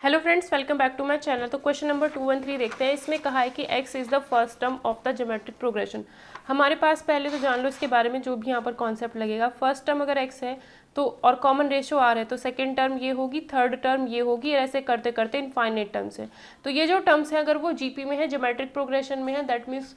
Hello friends, welcome back to my channel. तो question number 213 देखते हैं। इसमें कहा है कि x is the first term of the geometric progression. हमारे पास पहले तो जान लो इसके बारे में जो भी यहाँ पर कॉन्सेप्ट लगेगा। फर्स्ट टर्म अगर x है तो और कॉमन रेशियो r है तो सेकंड टर्म ये होगी, थर्ड टर्म ये होगी, और ऐसे करते करते इनफाइनाइट टर्म्स है। तो ये जो टर्म्स हैं अगर वो जीपी में है, ज्योमेट्रिक प्रोग्रेशन में है, दैट मीन्स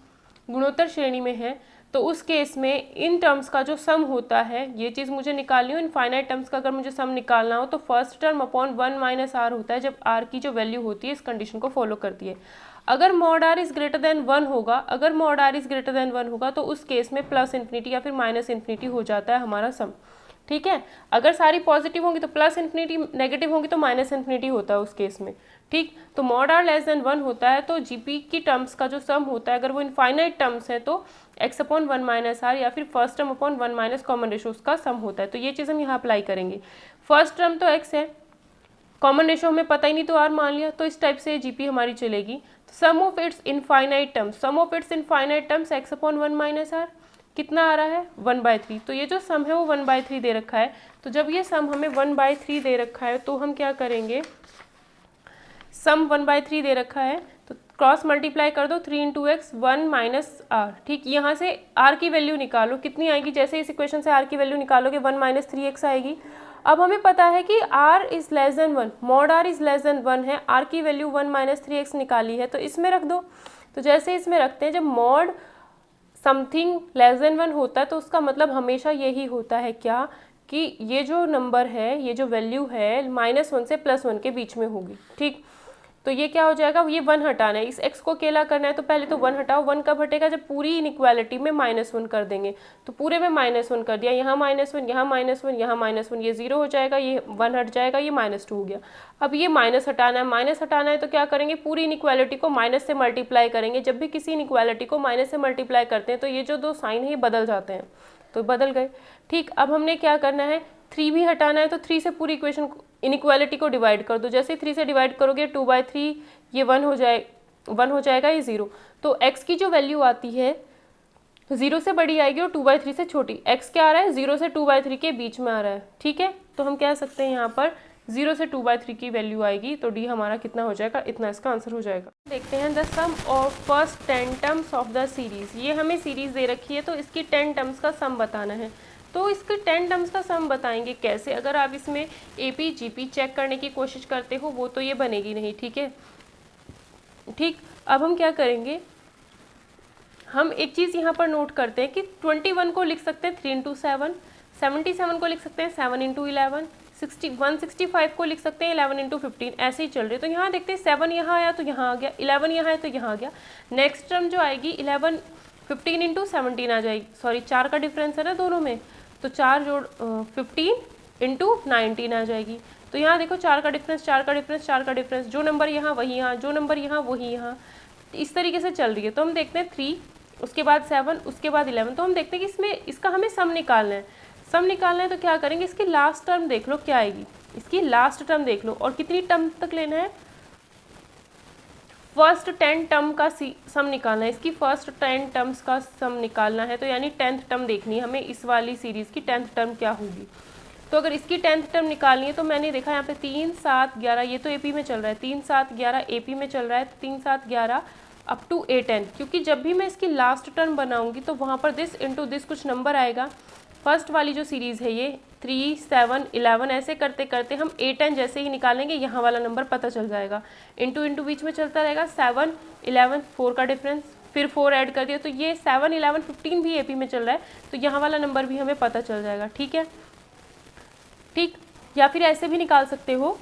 गुणोत्तर श्रेणी में है, तो उस केस में इन टर्म्स का जो सम होता है, ये चीज़ मुझे निकालनी हो। इनफाइनाइट टर्म्स का अगर मुझे सम निकालना हो तो first term upon 1 minus R होता है, जब आर की जो वैल्यू होती है इस कंडीशन को फॉलो करती है। अगर mod R is greater than 1 होगा, अगर mod R is greater than 1 होगा तो उस केस में प्लस इन्फिनिटी या फिर माइनस इन्फिनिटी हो जाता है हमारा सम। ठीक है, अगर सारी पॉजिटिव होंगी तो प्लस इन्फिनिटी, नेगेटिव होंगी तो माइनस इन्फिनिटी होता है उस केस में। ठीक, तो मॉड आर लेस देन 1 होता है तो जीपी की टर्म्स का जो सम होता है अगर वो इनफाइनाइट टर्म्स है तो x अपॉन 1 माइनस आर या फिर first term upon 1 minus common ratio उसका सम होता है। तो ये चीज़ हम यहाँ अप्लाई करेंगे। फर्स्ट टर्म तो x है, कॉमन रेशो हमें पता ही नहीं तो r मान लिया, तो इस टाइप से जीपी हमारी चलेगी। Sum of its infinite terms, sum of its infinite terms x upon 1 minus r कितना आ रहा है 1/3। तो ये जो सम है वो 1/3 दे रखा है। तो जब ये सम हमें 1/3 दे रखा है तो हम क्या करेंगे, सम 1/3 दे रखा है तो क्रॉस मल्टीप्लाई कर दो, 3 इंटू एक्स 1 माइनस आर। ठीक, यहाँ से आर की वैल्यू निकालो, कितनी आएगी, जैसे इस इक्वेशन से आर की वैल्यू निकालोगे 1 माइनस 3x आएगी। अब हमें पता है कि r is less than 1, mod r is less than 1 है, r की वैल्यू 1 माइनस 3x निकाली है तो इसमें रख दो। तो जैसे इसमें रखते हैं, जब मॉड समथिंग लेस देन 1 होता है तो उसका मतलब हमेशा यही होता है क्या, कि ये जो नंबर है, ये जो वैल्यू है -1 से +1 के बीच में होगी। ठीक, तो ये क्या हो जाएगा, ये 1 हटाना है, इस x को अकेला करना है तो पहले तो 1 हटाओ। 1 कब हटेगा, जब पूरी इनइक्वालिटी में -1 कर देंगे। तो पूरे में -1 कर दिया, यहाँ -1, यहाँ -1, यहाँ -1, ये 0 हो जाएगा, ये 1 हट जाएगा, ये -2 हो गया। अब ये माइनस हटाना है, माइनस हटाना है तो क्या करेंगे, पूरी इनइक्वालिटी को माइनस से मल्टीप्लाई करेंगे। जब भी किसी इनइक्वालिटी को माइनस से मल्टीप्लाई करते हैं तो ये जो दो साइन है ये बदल जाते हैं, तो बदल गए। ठीक, अब हमने क्या करना है, 3 भी हटाना है तो 3 से पूरी इक्वेशन इनइक्वालिटी को डिवाइड कर दो। जैसे 3 से डिवाइड करोगे 2/3, ये 1 हो जाएगा, ये 0। तो x की जो वैल्यू आती है 0 से बड़ी आएगी और 2/3 से छोटी। x क्या आ रहा है, 0 से 2/3 के बीच में आ रहा है। ठीक है, तो हम कह सकते हैं यहाँ पर 0 से 2/3 की वैल्यू आएगी, तो d हमारा कितना हो जाएगा, इतना इसका आंसर हो जाएगा। देखते हैं the sum of first 10 terms of the series. ये हमें सीरीज दे रखी है तो इसकी 10 टर्म्स का सम बताना है। तो इसके 10 टर्म्स का सम बताएंगे कैसे, अगर आप इसमें AP GP चेक करने की कोशिश करते हो वो तो ये बनेगी नहीं। ठीक है, ठीक, अब हम क्या करेंगे, हम एक चीज़ यहाँ पर नोट करते हैं कि 21 को लिख सकते हैं 3 इंटू 7, 77 को लिख सकते हैं 7 इंटू 11, 165 को लिख सकते हैं 11 इंटू 15, ऐसे ही चल रहे। तो यहाँ देखते हैं 7 यहाँ आया तो यहाँ आ गया, 11 यहाँ है तो यहाँ आ गया। नेक्स्ट टर्म जो आएगी 15 इंटू 17 आ जाएगी, सॉरी 4 का डिफरेंस है ना दोनों में, तो 4 जोड़ 15 इंटू 19 आ जाएगी। तो यहाँ देखो 4 का डिफरेंस, 4 का डिफरेंस, 4 का डिफरेंस, जो नंबर यहाँ वही यहाँ, जो नंबर यहाँ वही यहाँ, इस तरीके से चल रही है। तो हम देखते हैं 3, उसके बाद 7, उसके बाद 11। तो हम देखते हैं कि इसमें इसका हमें सम निकालना है। सम निकालना है तो क्या करेंगे, इसकी लास्ट टर्म देख लो क्या आएगी, इसकी लास्ट टर्म देख लो, और कितनी टर्म तक लेना है, फर्स्ट 10 टर्म का सम निकालना है। इसकी फर्स्ट 10 टर्म्स का सम निकालना है, तो यानी 10th टर्म देखनी है हमें इस वाली सीरीज़ की 10th टर्म क्या होगी। तो अगर इसकी 10th टर्म निकालनी है तो मैंने देखा यहाँ पे 3, 7, 11, ये तो AP में चल रहा है, 3, 7, 11 AP में चल रहा है, 3, 7, 11 अप टू A10, क्योंकि जब भी मैं इसकी लास्ट टर्म बनाऊंगी तो वहाँ पर दिस इंटू दिस कुछ नंबर आएगा। फर्स्ट वाली जो सीरीज़ है ये 3, 7, 11, ऐसे करते करते हम A10 जैसे ही निकालेंगे यहाँ वाला नंबर पता चल जाएगा। इंटू इंटू बीच में चलता रहेगा, 7, 11, 4 का डिफरेंस, फिर 4 ऐड कर दिया तो ये 7, 11, 15 भी AP में चल रहा है, तो यहाँ वाला नंबर भी हमें पता चल जाएगा। ठीक है, ठीक, या फिर ऐसे भी निकाल सकते हो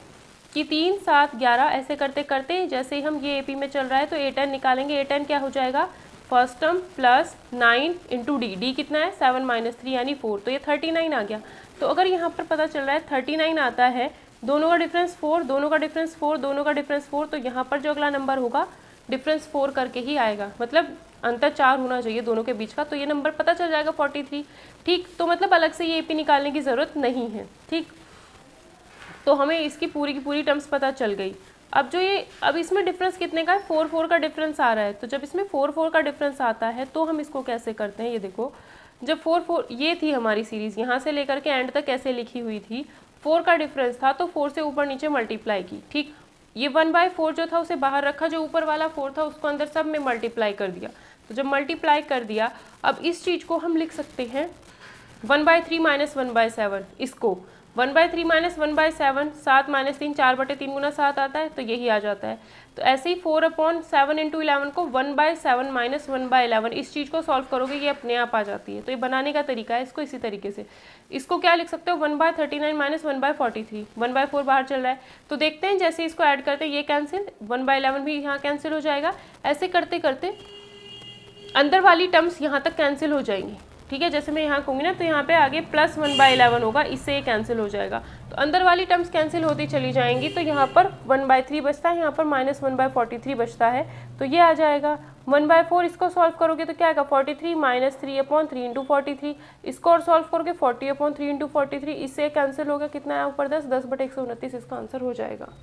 कि 3, 7, 11 ऐसे करते करते जैसे ही हम ये AP में चल रहा है तो A10 निकालेंगे। A10 क्या हो जाएगा, first term plus 9 into D कितना है 7 माइनस 3 यानी 4, तो ये 39 आ गया। तो अगर यहाँ पर पता चल रहा है 39 आता है, दोनों का डिफरेंस 4, दोनों का डिफरेंस 4, दोनों का डिफरेंस 4, तो यहाँ पर जो अगला नंबर होगा डिफरेंस 4 करके ही आएगा, मतलब अंतर 4 होना चाहिए दोनों के बीच का, तो ये नंबर पता चल जाएगा 43। ठीक, तो मतलब अलग से ये AP निकालने की ज़रूरत नहीं है। ठीक, तो हमें इसकी पूरी की पूरी टर्म्स पता चल गई। अब इसमें डिफरेंस कितने का है, 4, 4 का डिफरेंस आ रहा है। तो जब इसमें 4, 4 का डिफरेंस आता है तो हम इसको कैसे करते हैं, ये देखो, जब 4, 4 ये थी हमारी सीरीज़, यहाँ से लेकर के एंड तक कैसे लिखी हुई थी, 4 का डिफरेंस था तो 4 से ऊपर नीचे मल्टीप्लाई की। ठीक, ये 1/4 जो था उसे बाहर रखा, जो ऊपर वाला 4 था उसको अंदर सब में मल्टीप्लाई कर दिया। तो जब मल्टीप्लाई कर दिया, अब इस चीज़ को हम लिख सकते हैं 1/3 माइनस 1/7। इसको 1/3 माइनस 1/7, 7 माइनस 3, 4/3 गुना 7 आता है, तो यही आ जाता है। तो ऐसे ही 4/7 इंटू 11 को 1/7 माइनस 1/11, इस चीज़ को सॉल्व करोगे ये अपने आप आ जाती है। तो ये बनाने का तरीका है, इसको इसी तरीके से। इसको क्या लिख सकते हो 1/39 माइनस 1/43, 1/4 बाहर चल रहा है। तो देखते हैं जैसे इसको ऐड करते हैं ये कैंसिल, 1/11 भी यहाँ कैंसिल हो जाएगा। ऐसे करते करते अंदर वाली टर्म्स यहाँ तक कैंसिल हो जाएंगी। ठीक है, जैसे मैं यहाँ कहूँगी ना तो यहाँ पे आगे प्लस 1/11 होगा, इससे ये कैंसिल हो जाएगा। तो अंदर वाली टर्म्स कैंसिल होती चली जाएंगी। तो यहाँ पर 1/3 बचता है, यहाँ पर माइनस 1/43 बचता है, तो ये आ जाएगा 1/4। इसको सॉल्व करोगे तो क्या आएगा 43 माइनस 3/3 इंटू 43। इसको और सॉल्व करोगे 40/3 इंटू 43, इससे कैंसिल होगा। कितना आया ऊपर 10, 10/129 इसका आंसर हो जाएगा।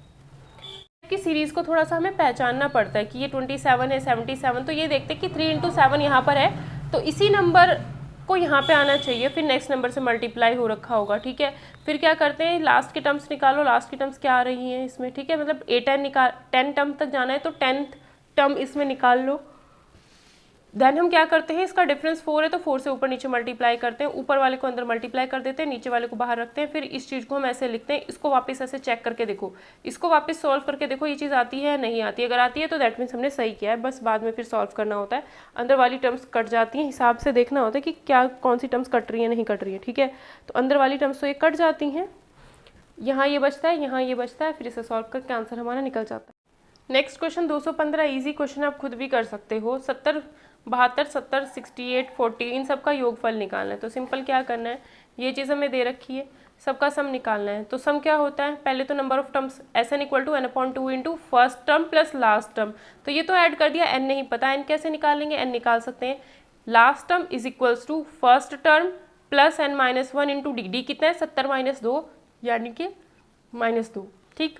कि सीरीज़ को थोड़ा सा हमें पहचानना पड़ता है कि ये 27 है, 77, तो ये देखते हैं कि 3 इंटू 7 यहाँ पर है, तो इसी नंबर को यहाँ पे आना चाहिए, फिर नेक्स्ट नंबर से मल्टीप्लाई हो रखा होगा। ठीक है, फिर क्या करते हैं लास्ट के टर्म्स निकालो। लास्ट की टर्म्स क्या आ रही हैं इसमें, ठीक है, मतलब 10 टर्म तक जाना है तो 10th टर्म इसमें निकाल लो। देन हम क्या करते हैं, इसका डिफरेंस 4 है तो 4 से ऊपर नीचे मल्टीप्लाई करते हैं, ऊपर वाले को अंदर मल्टीप्लाई कर देते हैं, नीचे वाले को बाहर रखते हैं। फिर इस चीज़ को हम ऐसे लिखते हैं। इसको वापस ऐसे चेक करके देखो, इसको वापस सॉल्व करके देखो ये चीज़ आती है नहीं आती है। अगर आती है तो दैट मीन्स हमने सही किया है, बस बाद में फिर सॉल्व करना होता है। अंदर वाली टर्म्स कट जाती हैं, हिसाब से देखना होता है कि क्या कौन सी टर्म्स कट रही है नहीं कट रही है। ठीक है, तो अंदर वाली टर्म्स तो ये कट जाती हैं, यहाँ ये बचता है, यहाँ ये बचता है, फिर इसे सॉल्व करके आंसर हमारा निकल जाता है। नेक्स्ट क्वेश्चन 215, ईजी क्वेश्चन, आप खुद भी कर सकते हो। 70, 72, 70, 68, 40 इन सब का योगफल निकालना है। तो सिंपल क्या करना है, ये चीज़ हमें दे रखी है, सबका सम निकालना है। तो सम क्या होता है, पहले तो number of terms Sn equal to n/2 into first term plus last term. तो ये तो ऐड कर दिया, n नहीं पता, n कैसे निकालेंगे, n निकाल सकते हैं last term is equals to first term plus n-1 into D कितना है 70 माइनस 2 यानी कि -2। ठीक,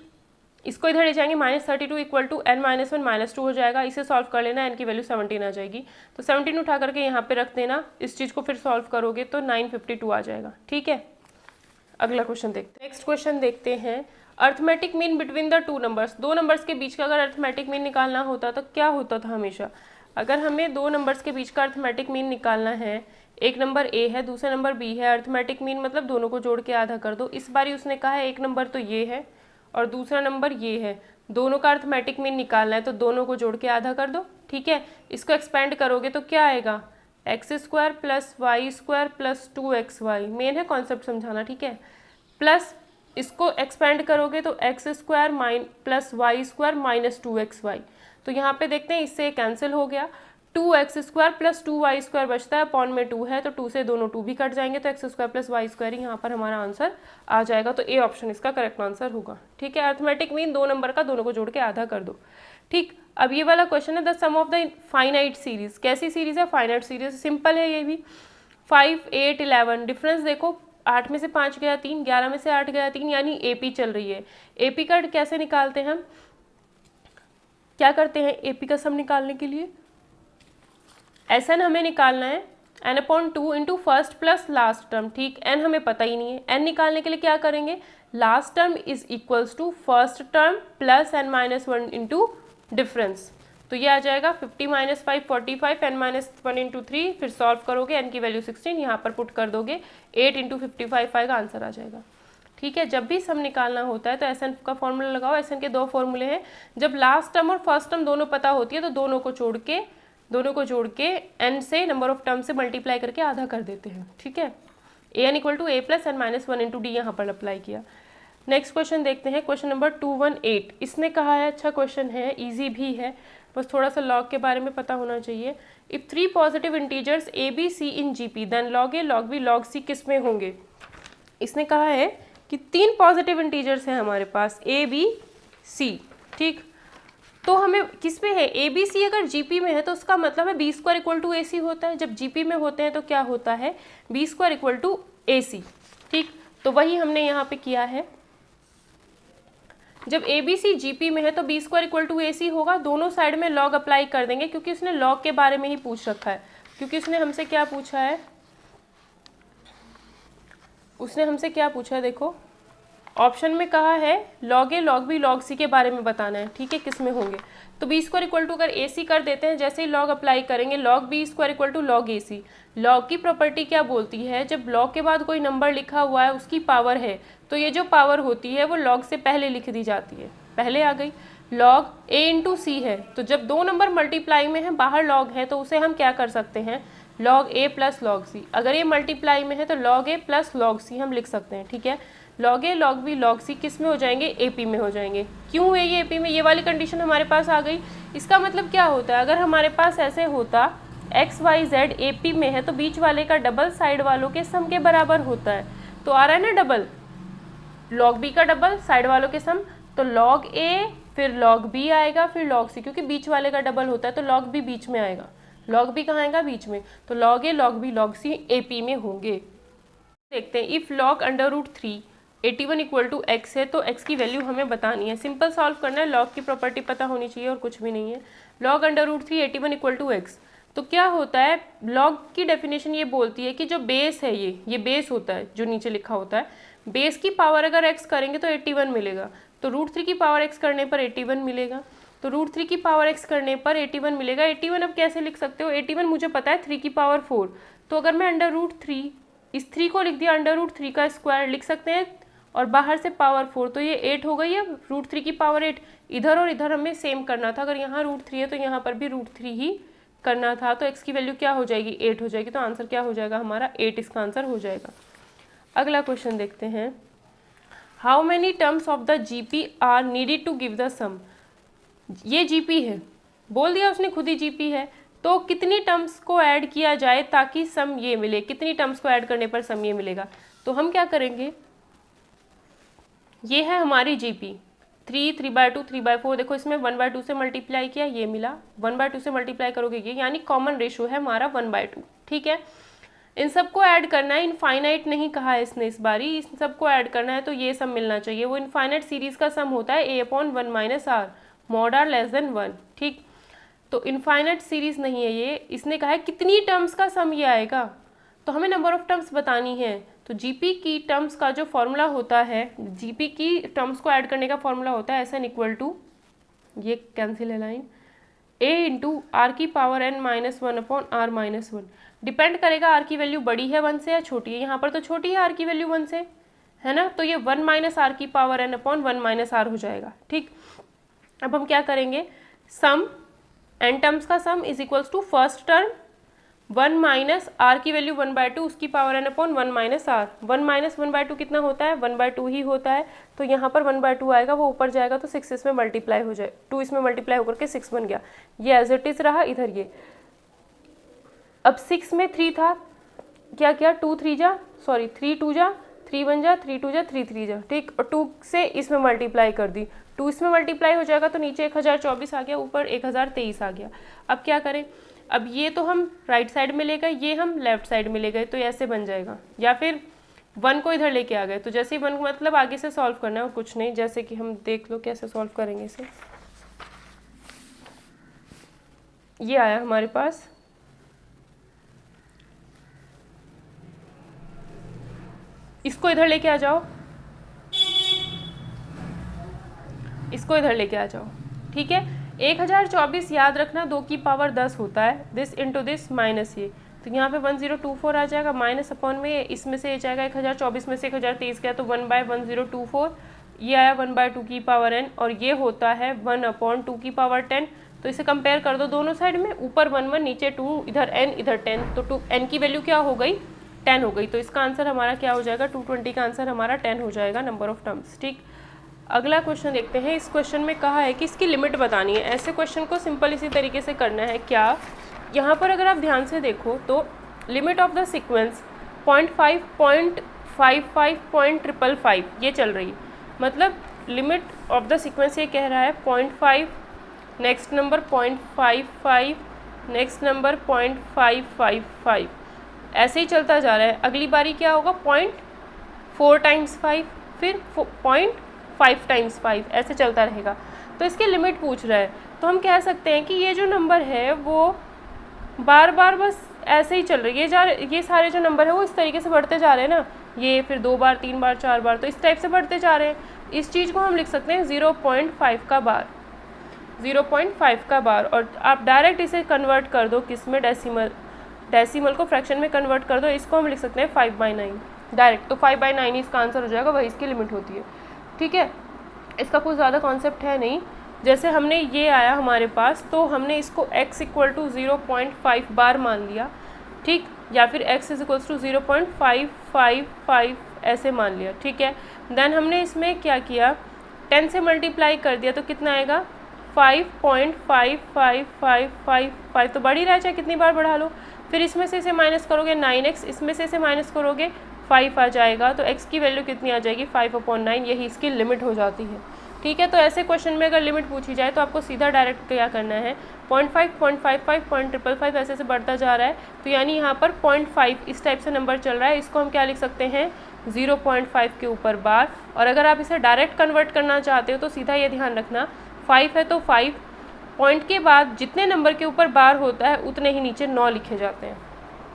इसको इधर ले जाएंगे -32 इक्वल टू n-1 -2 हो जाएगा। इसे सॉल्व कर लेना, n की वैल्यू 17 आ जाएगी। तो 17 उठा करके यहाँ पे रख देना, इस चीज़ को फिर सॉल्व करोगे तो 952 आ जाएगा। ठीक है, अगला क्वेश्चन देखते हैं। नेक्स्ट क्वेश्चन देखते हैं, arithmetic mean between the two numbers. दो नंबर्स के बीच का अगर अर्थमेटिक मीन निकालना होता तो क्या होता था हमेशा, अगर हमें दो नंबर्स के बीच का अर्थमेटिक मीन निकालना है, एक नंबर a है दूसरा नंबर b है, अर्थमेटिक मीन मतलब दोनों को जोड़ के आधा कर दो। इस बारी उसने कहा है एक नंबर तो ये है और दूसरा नंबर ये है, दोनों का अर्थमेटिक मीन निकालना है तो दोनों को जोड़ के आधा कर दो। ठीक है, इसको एक्सपेंड करोगे तो क्या आएगा x² plus y² plus 2xy। Main है कॉन्सेप्ट समझाना, ठीक है, प्लस इसको एक्सपेंड करोगे तो x² plus y² minus 2xy। तो यहाँ पे देखते हैं इससे कैंसिल हो गया, 2x² प्लस 2y² बचता है, अपॉन में 2 है तो 2 से दोनों 2 भी कट जाएंगे तो x² प्लस y² यहाँ पर हमारा आंसर आ जाएगा। तो ए ऑप्शन इसका करेक्ट आंसर होगा। ठीक है, अर्थमेटिक मीन दो नंबर का दोनों को जोड़ के आधा कर दो। ठीक, अब ये वाला क्वेश्चन है the sum of the finite series. कैसी सीरीज है, फाइनाइट सीरीज, सिंपल है ये भी। 5, 8, 11, डिफरेंस देखो 8 में से 5 गया 3, 11 में से 8 गया 3, यानी AP चल रही है। AP का कैसे निकालते हैं हम, क्या करते हैं AP का सम निकालने के लिए, Sn हमें निकालना है n/2 into first plus last term. ठीक, n हमें पता ही नहीं है, n निकालने के लिए क्या करेंगे, last term is equals to first term plus n-1 into difference. तो ये आ जाएगा 50 - 5 45, n-1 इंटू 3, फिर सॉल्व करोगे n की वैल्यू 16 यहाँ पर पुट कर दोगे, 8 इंटू 55 आएगा, आंसर आ जाएगा। ठीक है, जब भी सम निकालना होता है तो Sn का फॉर्मूला लगाओ। Sn के दो फॉर्मूले हैं, जब लास्ट टर्म और फर्स्ट टर्म दोनों पता होती है तो दोनों को जोड़ के n से नंबर ऑफ टर्म से मल्टीप्लाई करके आधा कर देते हैं। ठीक है, an equal to a plus n-1 into D यहाँ पर अप्लाई किया। नेक्स्ट क्वेश्चन देखते हैं, क्वेश्चन नंबर 218। इसने कहा है, अच्छा क्वेश्चन है, इजी भी है, बस थोड़ा सा लॉग के बारे में पता होना चाहिए। If 3 positive integers a b c in gp then log a log b log c किस में होंगे। इसने कहा है कि 3 पॉजिटिव इंटीजर्स हैं हमारे पास a b c। ठीक, तो हमें किस में है, ए बी सी अगर जीपी में है तो उसका मतलब है b² इक्वल टू ए सी होता है। जब जीपी में होते हैं तो क्या होता है, b² इक्वल टू ए सी। ठीक, तो वही हमने यहाँ पे किया है, जब ए बी सी जीपी में है तो b² इक्वल टू ए सी होगा। दोनों साइड में लॉग अप्लाई कर देंगे क्योंकि उसने लॉग के बारे में ही पूछ रखा है, क्योंकि उसने हमसे क्या पूछा है, देखो ऑप्शन में कहा है log a log b log c के बारे में बताना है, ठीक है, किस में होंगे। तो बी स्क्वायर इक्वल टू अगर ac कर देते हैं, जैसे ही log अप्लाई करेंगे log b square equal to log ac। log की प्रॉपर्टी क्या बोलती है, जब log के बाद कोई नंबर लिखा हुआ है उसकी पावर है तो ये जो पावर होती है वो log से पहले लिख दी जाती है, पहले आ गई। log a इंटू सी है, तो जब दो नंबर मल्टीप्लाई में है, बाहर log है, तो उसे हम क्या कर सकते हैं, log a plus log c। अगर ये मल्टीप्लाई में है तो log a plus log c हम लिख सकते हैं, ठीक है। log a log b log c किस में हो जाएंगे, AP में हो जाएंगे। क्यों है ये AP में, ये वाली कंडीशन हमारे पास आ गई। इसका मतलब क्या होता है, अगर हमारे पास ऐसे होता x y z AP में है तो बीच वाले का डबल साइड वालों के सम के बराबर होता है, तो आ रहा है ना डबल, log b का डबल साइड वालों के सम, तो log a फिर log b आएगा फिर log c, क्योंकि बीच वाले का डबल होता है तो log b बीच में आएगा, log b कहाँ आएगा, बीच में, तो log a log b log c AP में होंगे। देखते हैं, if log √3 81 equal to X है तो x की वैल्यू हमें बतानी है। सिंपल सॉल्व करना है, log की प्रॉपर्टी पता होनी चाहिए और कुछ भी नहीं है। log √3 81 इक्वल टू एक्स, तो क्या होता है, log की डेफिनेशन ये बोलती है कि जो बेस है ये बेस होता है जो नीचे लिखा होता है, बेस की पावर अगर x करेंगे तो 81 मिलेगा, तो √3 की पावर x करने पर 81 मिलेगा, तो √3 की पावर x करने पर 81 मिलेगा। 81 अब कैसे लिख सकते हो, 81 मुझे पता है 3 की पावर 4, तो अगर मैं √3 इस 3 को लिख दिया, √3 का स्क्वायर लिख सकते हैं और बाहर से पावर 4, तो ये 8 हो गई है, √3 की पावर 8। इधर और इधर हमें सेम करना था, अगर यहाँ √3 है तो यहाँ पर भी √3 ही करना था, तो x की वैल्यू क्या हो जाएगी, 8 हो जाएगी, तो आंसर क्या हो जाएगा हमारा 8, इसका आंसर हो जाएगा। अगला क्वेश्चन देखते हैं, how many terms of the GP are needed to give the sum. ये GP है, बोल दिया उसने खुद ही GP है, तो कितनी टर्म्स को ऐड किया जाए ताकि सम ये मिले, कितनी टर्म्स को ऐड करने पर सम ये मिलेगा। तो हम क्या करेंगे, ये है हमारी GP 3, 3/2, 3/4, देखो इसमें 1/2 से मल्टीप्लाई किया, ये मिला, 1/2 से मल्टीप्लाई करोगे ये, यानी कॉमन रेशियो है हमारा 1/2, ठीक है। इन सबको ऐड करना है, इनफाइनाइट नहीं कहा है इसने इस बारी, इन सबको ऐड करना है तो ये सम मिलना चाहिए। वो इनफाइनाइट सीरीज का सम होता है a/1 - r mod r less than 1, ठीक। तो इनफाइनाइट सीरीज नहीं है ये, इसने कहा है कितनी टर्म्स का सम ये आएगा, तो हमें नंबर ऑफ टर्म्स बतानी है। तो GP की टर्म्स का जो फॉर्मूला होता है, GP की टर्म्स को ऐड करने का फॉर्मूला होता है SN इक्वल टू, ये कैंसिल है लाइन, a इंटू आर की पावर n -1/r-1। डिपेंड करेगा r की वैल्यू बड़ी है 1 से या छोटी है, यहाँ पर तो छोटी है r की वैल्यू 1 से, है ना, तो ये 1 - r की पावर n/1 - r हो जाएगा, ठीक। अब हम क्या करेंगे, सम n टर्म्स का sum is equals to first term 1 - r की वैल्यू 1/2 उसकी पावर n/1 - r। 1 - 1/2 कितना होता है, 1/2 ही होता है, तो यहाँ पर 1/2 आएगा, वो ऊपर जाएगा तो 6 इसमें मल्टीप्लाई हो जाए, 2 इसमें मल्टीप्लाई होकर के 6 बन गया, ये एज इट इज रहा इधर ये। अब 6 में 3 था, क्या किया, 3 2 जा 3 1 जा 3 2 जा 3 3 जा, ठीक, और 2 से इसमें मल्टीप्लाई कर दी, 2 इसमें मल्टीप्लाई हो जाएगा तो नीचे 1024 आ गया, ऊपर 1023 आ गया। अब क्या करें, अब ये तो हम राइट साइड में ले गए, ये हम लेफ्ट साइड में ले गए, तो ऐसे बन जाएगा, या फिर 1 को इधर लेके आ गए, तो जैसे ही 1 को मतलब आगे से सॉल्व करना है और कुछ नहीं, जैसे कि हम देख लो कैसे सॉल्व करेंगे इसे। ये आया हमारे पास, इसको इधर लेके आ जाओ, इसको इधर लेके आ जाओ, ठीक है। 1024 याद रखना 2 की पावर 10 होता है, दिस इंटू दिस माइनस ये, तो यहाँ पे 1024 आ जाएगा, माइनस अपॉन में इसमें से ये जाएगा 1024 में से 1023 गया तो 1/1024, ये आया 1/2 की पावर n, और ये होता है 1/2 की पावर 10। तो इसे कंपेयर कर दो दोनों साइड में, ऊपर 1 1 नीचे 2, इधर n इधर 10, तो n की वैल्यू क्या हो गई, 10 हो गई, तो इसका आंसर हमारा क्या हो जाएगा, 220 का आंसर हमारा 10 हो जाएगा, नंबर ऑफ टर्म्स, ठीक। अगला क्वेश्चन देखते हैं, इस क्वेश्चन में कहा है कि इसकी लिमिट बतानी है। ऐसे क्वेश्चन को सिंपल इसी तरीके से करना है, क्या, यहाँ पर अगर आप ध्यान से देखो तो लिमिट ऑफ द सीक्वेंस 0.5, 0.55, 0.555 ये चल रही, मतलब लिमिट ऑफ द सीक्वेंस ये कह रहा है 0.5, नेक्स्ट नंबर 0.55, नेक्स्ट नंबर 0.555, ऐसे ही चलता जा रहा है। अगली बारी क्या होगा, 0.4 × 5, फिर 0.5 × 5, ऐसे चलता रहेगा। तो इसकी लिमिट पूछ रहा है, तो हम कह सकते हैं कि ये जो नंबर है वो बार बार बस ऐसे ही चल रही है, ये सारे जो नंबर है वो इस तरीके से बढ़ते जा रहे हैं ना, ये फिर 2 बार 3 बार 4 बार, तो इस टाइप से बढ़ते जा रहे हैं। इस चीज़ को हम लिख सकते हैं 0.5 का बार, 0.5 का बार। और आप डायरेक्ट इसे कन्वर्ट कर दो किस में, डेसिमल को फ्रैक्शन में कन्वर्ट कर दो, इसको हम लिख सकते हैं 5/9 डायरेक्ट। तो 5/9 इसका आंसर हो जाएगा, वही इसकी लिमिट होती है। ठीक है, इसका कुछ ज़्यादा कॉन्सेप्ट है नहीं। जैसे हमने ये आया हमारे पास, तो हमने इसको x = 0.5 बार मान लिया, ठीक, या फिर x = 0.555 ऐसे मान लिया, ठीक है। देन हमने इसमें क्या किया, 10 से मल्टीप्लाई कर दिया, तो कितना आएगा 5.55555, तो बढ़ ही रहा है, चाहे कितनी बार बढ़ा लो। फिर इसमें से इसे माइनस करोगे 9x, इसमें से इसे माइनस करोगे 5 आ जाएगा, तो x की वैल्यू कितनी आ जाएगी 5/9, यही इसकी लिमिट हो जाती है। ठीक है, तो ऐसे क्वेश्चन में अगर लिमिट पूछी जाए तो आपको सीधा डायरेक्ट क्या करना है, 0.5, 0.55, 0.555 ऐसे से बढ़ता जा रहा है, तो यानी यहाँ पर 0.5 इस टाइप से नंबर चल रहा है, इसको हम क्या लिख सकते हैं 0.5 के ऊपर बार। और अगर आप इसे डायरेक्ट कन्वर्ट करना चाहते हो तो सीधा ये ध्यान रखना, 5 है तो 5 पॉइंट के बाद जितने नंबर के ऊपर बार होता है उतने ही नीचे 9 लिखे जाते हैं।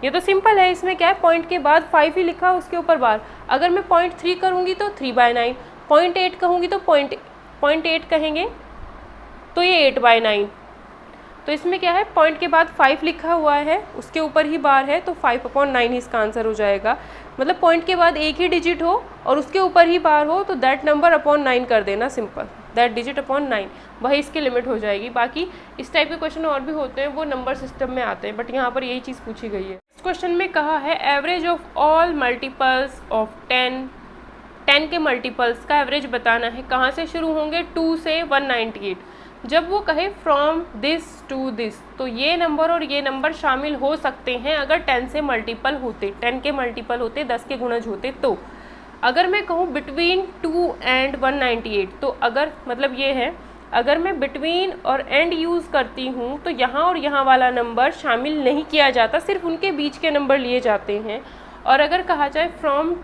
ये तो सिंपल है, इसमें क्या है, पॉइंट के बाद 5 ही लिखा उसके ऊपर बार। अगर मैं 0.3 करूँगी तो 3/9, 0.8 कहूँगी तो 0.8 कहेंगे तो ये 8/9। तो इसमें क्या है, पॉइंट के बाद 5 लिखा हुआ है, उसके ऊपर ही बार है, तो 5/9 ही इसका आंसर हो जाएगा। मतलब पॉइंट के बाद एक ही डिजिट हो और उसके ऊपर ही बार हो, तो दैट नंबर अपॉन 9 कर देना, सिंपल, दैट डिजिट अपॉन 9, वही इसकी लिमिट हो जाएगी। बाकी इस टाइप के क्वेश्चन और भी होते हैं, वो नंबर सिस्टम में आते हैं, बट यहाँ पर यही चीज़ पूछी गई है। इस क्वेश्चन में कहा है average of all multiples of 10 के मल्टीपल्स का एवरेज बताना है। कहाँ से शुरू होंगे, 2 से 198। जब वो कहे फ्रॉम दिस टू दिस, तो ये नंबर और ये नंबर शामिल हो सकते हैं अगर 10 से मल्टीपल होते, 10 के मल्टीपल होते, 10 के गुणज होते। तो अगर मैं कहूँ बिटवीन 2 and 198, तो अगर मतलब ये है, अगर मैं बिटवीन और एंड यूज़ करती हूँ तो यहाँ और यहाँ वाला नंबर शामिल नहीं किया जाता, सिर्फ उनके बीच के नंबर लिए जाते हैं। और अगर कहा जाए फ्रॉम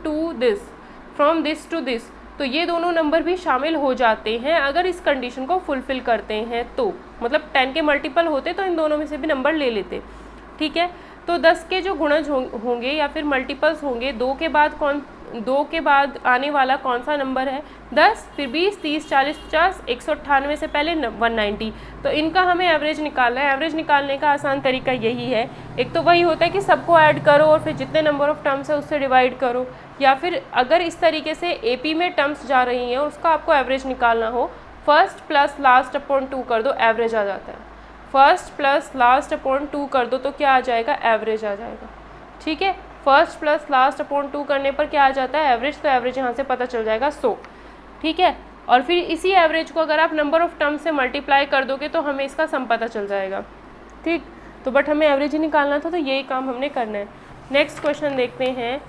दिस टू दिस, तो ये दोनों नंबर भी शामिल हो जाते हैं अगर इस कंडीशन को फुलफ़िल करते हैं। तो मतलब 10 के मल्टीपल होते तो इन दोनों में से भी नंबर ले लेते। ठीक है, तो 10 के जो गुणज होंगे या फिर मल्टीपल्स होंगे, 2 के बाद आने वाला कौन सा नंबर है, 10, फिर 20, 30, 40, 50, 198 से पहले 190। तो इनका हमें एवरेज निकालना है। एवरेज निकालने का आसान तरीका यही है, एक तो वही होता है कि सबको ऐड करो और फिर जितने नंबर ऑफ टर्म्स है उससे डिवाइड करो, या फिर अगर इस तरीके से एपी में टर्म्स जा रही हैं उसका आपको एवरेज निकालना हो, फर्स्ट प्लस लास्ट अपॉन 2 कर दो, एवरेज आ जाता है। फर्स्ट प्लस लास्ट अपॉन 2 कर दो तो क्या आ जाएगा, एवरेज आ जाएगा। ठीक है, फर्स्ट प्लस लास्ट अपॉन 2 करने पर क्या आ जाता है, एवरेज। तो एवरेज यहाँ से पता चल जाएगा 100। ठीक है, और फिर इसी एवरेज को अगर आप नंबर ऑफ टर्म्स से मल्टीप्लाई कर दोगे तो हमें इसका सम पता चल जाएगा। ठीक, तो बट हमें एवरेज ही निकालना था, तो यही काम हमने करना है। नेक्स्ट क्वेश्चन देखते हैं।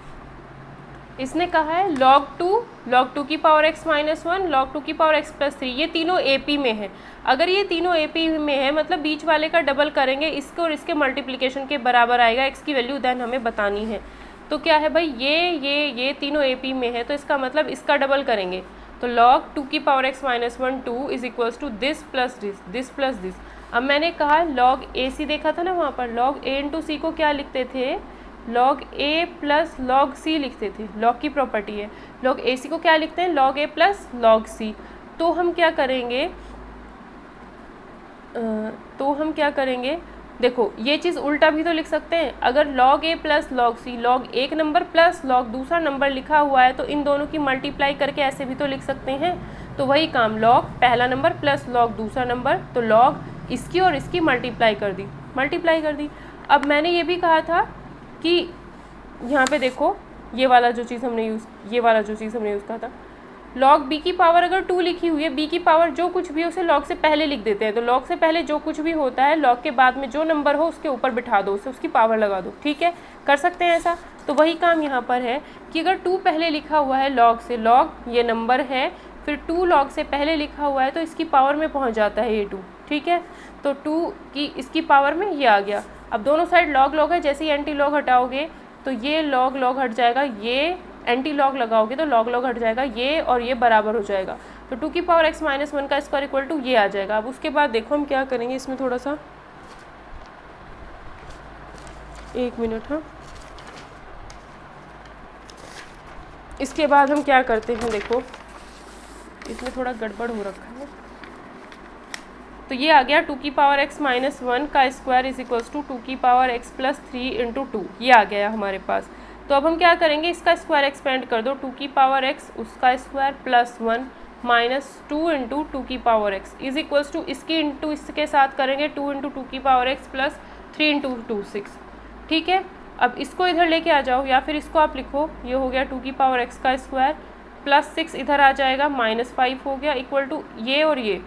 इसने कहा है log 2 की पावर x माइनस 1, log 2 की पावर x प्लस 3, ये तीनों AP में है। अगर ये तीनों AP में है मतलब बीच वाले का डबल करेंगे, इसके और इसके मल्टीप्लिकेशन के बराबर आएगा x की वैल्यू, देन हमें बतानी है। तो क्या है भाई, ये तीनों AP में है, तो इसका मतलब इसका डबल करेंगे, तो log 2 की power x minus 1 2 is equals to this plus this. अब मैंने कहा log AC देखा था ना, वहाँ पर log A इंटू C को क्या लिखते थे, log A plus log C लिखते थे, log की प्रॉपर्टी है। log AC को क्या लिखते हैं, log A plus log C। तो हम क्या करेंगे, देखो ये चीज़ उल्टा भी तो लिख सकते हैं। अगर log A plus log C, log एक नंबर प्लस log दूसरा नंबर लिखा हुआ है तो इन दोनों की मल्टीप्लाई करके ऐसे भी तो लिख सकते हैं। तो वही काम, log पहला नंबर प्लस log दूसरा नंबर, तो log इसकी और इसकी मल्टीप्लाई कर दी। अब मैंने ये भी कहा था कि यहाँ पे देखो ये वाला जो चीज़ हमने यूज़ कहा था, log b की पावर अगर 2 लिखी हुई है, b की पावर जो कुछ भी उसे log से पहले लिख देते हैं। तो log से पहले जो कुछ भी होता है log के बाद में जो नंबर हो उसके ऊपर बिठा दो, उसे उसकी पावर लगा दो। ठीक है, कर सकते हैं ऐसा। तो वही काम यहाँ पर है कि अगर 2 पहले लिखा हुआ है log से, log ये नंबर है, फिर 2 log से पहले लिखा हुआ है तो इसकी पावर में पहुँच जाता है ये 2। ठीक है, तो 2 की इसकी पावर में ये आ गया। अब दोनों साइड log है, जैसे ही एंटी लॉग हटाओगे तो ये log हट जाएगा, ये एंटी लॉग लगाओगे तो log हट जाएगा, ये और ये बराबर हो जाएगा। तो 2 की पावर x माइनस 1 का स्क्वायर इक्वल टू ये आ जाएगा। अब उसके बाद देखो हम क्या करेंगे, इसमें थोड़ा सा 1 मिनट, हाँ इसके बाद हम क्या करते हैं, देखो इसमें थोड़ा गड़बड़ हो रखा है। तो ये आ गया 2 की पावर x माइनस 1 का स्क्वायर इज इक्वल्स टू 2 की पावर x प्लस 3 इंटू 2, ये आ गया हमारे पास। तो अब हम क्या करेंगे, इसका स्क्वायर एक्सपेंड कर दो, 2 की पावर x उसका स्क्वायर प्लस 1 माइनस 2 इंटू 2 की power x is equals to इसकी इंटू इसके साथ करेंगे 2 इंटू 2 की पावर x प्लस 3 इंटू 2 6। ठीक है, अब इसको इधर लेके आ जाओ, या फिर इसको आप लिखो, ये हो गया 2 की पावर x का स्क्वायर प्लस 6 इधर आ जाएगा माइनस 5 हो गया इक्वल टू ये और ये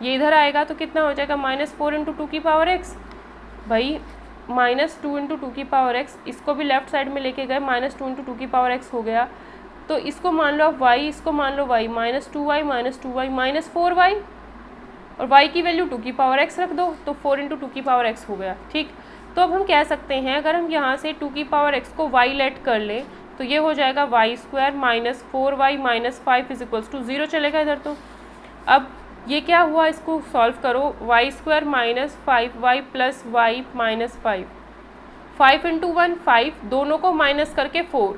इधर आएगा तो कितना हो जाएगा माइनस 4 इंटू 2 की पावर x। भाई माइनस 2 इंटू 2 की पावर x, इसको भी लेफ्ट साइड में लेके गए, माइनस 2 इंटू 2 की पावर x हो गया। तो इसको मान लो आप y, इसको मान लो y, minus 2y minus 2y minus 4y, और y की वैल्यू 2 की पावर x रख दो, तो 4 इंटू 2 की पावर x हो गया। ठीक, तो अब हम कह सकते हैं अगर हम यहाँ से 2 की पावर x को y लेट कर लें तो ये हो जाएगा y square minus 4y minus 5 is equals to 0 चलेगा इधर। तो अब ये क्या हुआ, इसको सॉल्व करो, y square minus 5y plus y minus 5 into 1 5, दोनों को माइनस करके 4,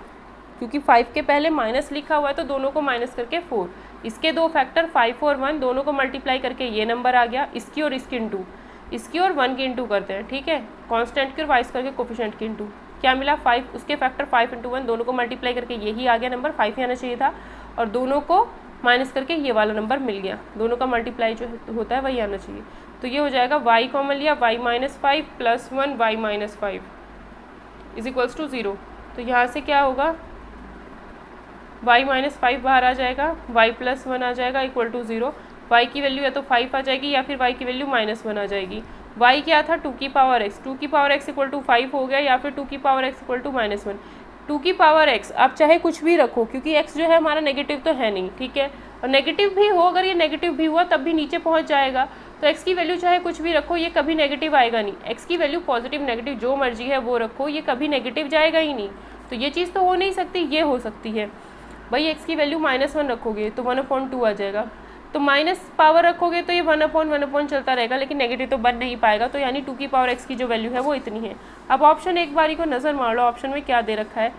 क्योंकि 5 के पहले माइनस लिखा हुआ है तो दोनों को माइनस करके 4, इसके दो फैक्टर 5 और 1 दोनों को मल्टीप्लाई करके ये नंबर आ गया, इसकी और इसकी इंटू, इसकी और 1 की इंटू करते हैं। ठीक है, कांस्टेंट की और वाइस करके कोफिशिएंट की इंटू, क्या मिला 5, उसके फैक्टर 5 इंटू 1 दोनों को मल्टीप्लाई करके यही आ गया नंबर, 5 ही आना चाहिए था, और दोनों को माइनस करके ये वाला नंबर मिल गया, दोनों का मल्टीप्लाई जो होता है वही आना चाहिए। तो ये हो जाएगा y कॉमन लिया, y minus 5 plus 1 y minus 5 is equals to 0। तो यहाँ से क्या होगा, y माइनस 5 बाहर आ जाएगा, y प्लस 1 आ जाएगा इक्वल टू 0, y की वैल्यू या तो 5 आ जाएगी या फिर y की वैल्यू माइनस 1 आ जाएगी। y क्या था 2 की पावर x, 2 की पावर x इक्वल टू 5 हो गया, या फिर 2 की power x equal to minus 1। 2 की पावर x आप चाहे कुछ भी रखो, क्योंकि x जो है हमारा नेगेटिव तो है नहीं, ठीक है, और नेगेटिव भी हो, अगर ये नेगेटिव भी हुआ तब भी नीचे पहुंच जाएगा। तो x की वैल्यू चाहे कुछ भी रखो, ये कभी नेगेटिव आएगा नहीं, x की वैल्यू पॉजिटिव नेगेटिव जो मर्जी है वो रखो, ये कभी नेगेटिव जाएगा ही नहीं। तो ये चीज़ तो हो नहीं सकती, ये हो सकती है। भाई x की वैल्यू माइनस 1 रखोगे तो 1/2 आ जाएगा, तो माइनस पावर रखोगे तो ये 1/1 चलता रहेगा, लेकिन नेगेटिव तो बन नहीं पाएगा। तो यानी 2 की पावर x की जो वैल्यू है वो इतनी है। अब ऑप्शन एक बारी को नज़र मार लो, ऑप्शन में क्या दे रखा है,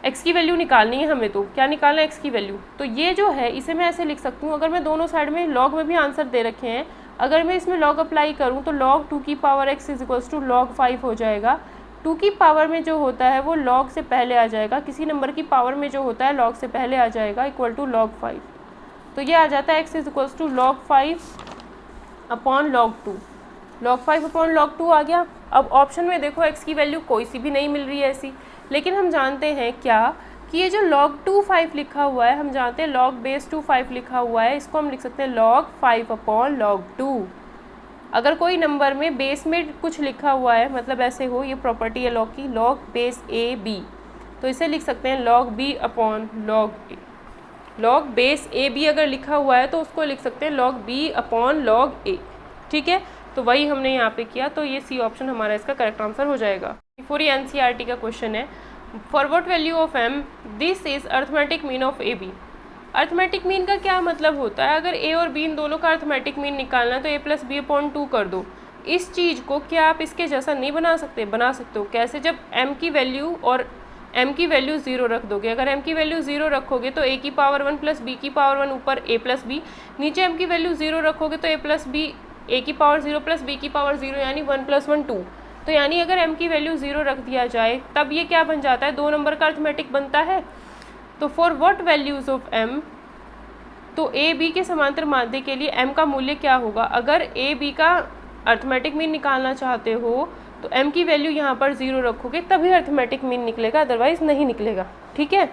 x की वैल्यू निकालनी है हमें, तो क्या निकालना है x की वैल्यू। तो ये जो है इसे मैं ऐसे लिख सकती हूँ, अगर मैं दोनों साइड में लॉग में भी आंसर दे रखे हैं, अगर मैं इसमें लॉग अप्लाई करूँ तो log 2 की power x is equals to log 5 हो जाएगा। 2 की पावर में जो होता है वो log से पहले आ जाएगा, किसी नंबर की पावर में जो होता है log से पहले आ जाएगा, इक्वल टू log 5। तो ये आ जाता है x is equals to log 5 upon log 2, log 5 upon log 2 आ गया। अब ऑप्शन में देखो x की वैल्यू कोई सी भी नहीं मिल रही है ऐसी, लेकिन हम जानते हैं क्या कि ये जो log 2 5 लिखा हुआ है, हम जानते हैं log बेस 2 5 लिखा हुआ है, इसको हम लिख सकते हैं log 5 अपॉन log 2। अगर कोई नंबर में बेस में कुछ लिखा हुआ है, मतलब ऐसे हो, ये प्रॉपर्टी है log की, log बेस a b, तो इसे लिख सकते हैं log b upon log a। log base a b अगर लिखा हुआ है तो उसको लिख सकते हैं log b upon log a। ठीक है, तो वही हमने यहाँ पे किया, तो ये सी ऑप्शन हमारा इसका करेक्ट आंसर हो जाएगा। फोर NCERT का क्वेश्चन है, for what value of m this is arithmetic mean of A B. Arithmetic mean का क्या मतलब होता है, अगर a और b इन दोनों का अर्थमेटिक मीन निकालना है तो a प्लस बी अपॉन 2 कर दो। इस चीज़ को क्या आप इसके जैसा नहीं बना सकते, बना सकते हो। कैसे, जब m की वैल्यू और m की वैल्यू 0 रख दोगे, अगर m की वैल्यू 0 रखोगे तो a की पावर 1 प्लस b की पावर 1 ऊपर a प्लस b, नीचे m की वैल्यू 0 रखोगे तो a प्लस b, a की पावर 0 प्लस b की पावर 0, यानी 1 प्लस 1 2। तो यानी अगर m की वैल्यू 0 रख दिया जाए तब ये क्या बन जाता है, 2 नंबर का अर्थमेटिक बनता है। तो for what values of m, तो a b के समांतर माध्य के लिए m का मूल्य क्या होगा। अगर a b का अर्थमेटिक मीन निकालना चाहते हो तो m की वैल्यू यहाँ पर 0 रखोगे तभी अर्थमेटिक मीन निकलेगा, अदरवाइज नहीं निकलेगा। ठीक है,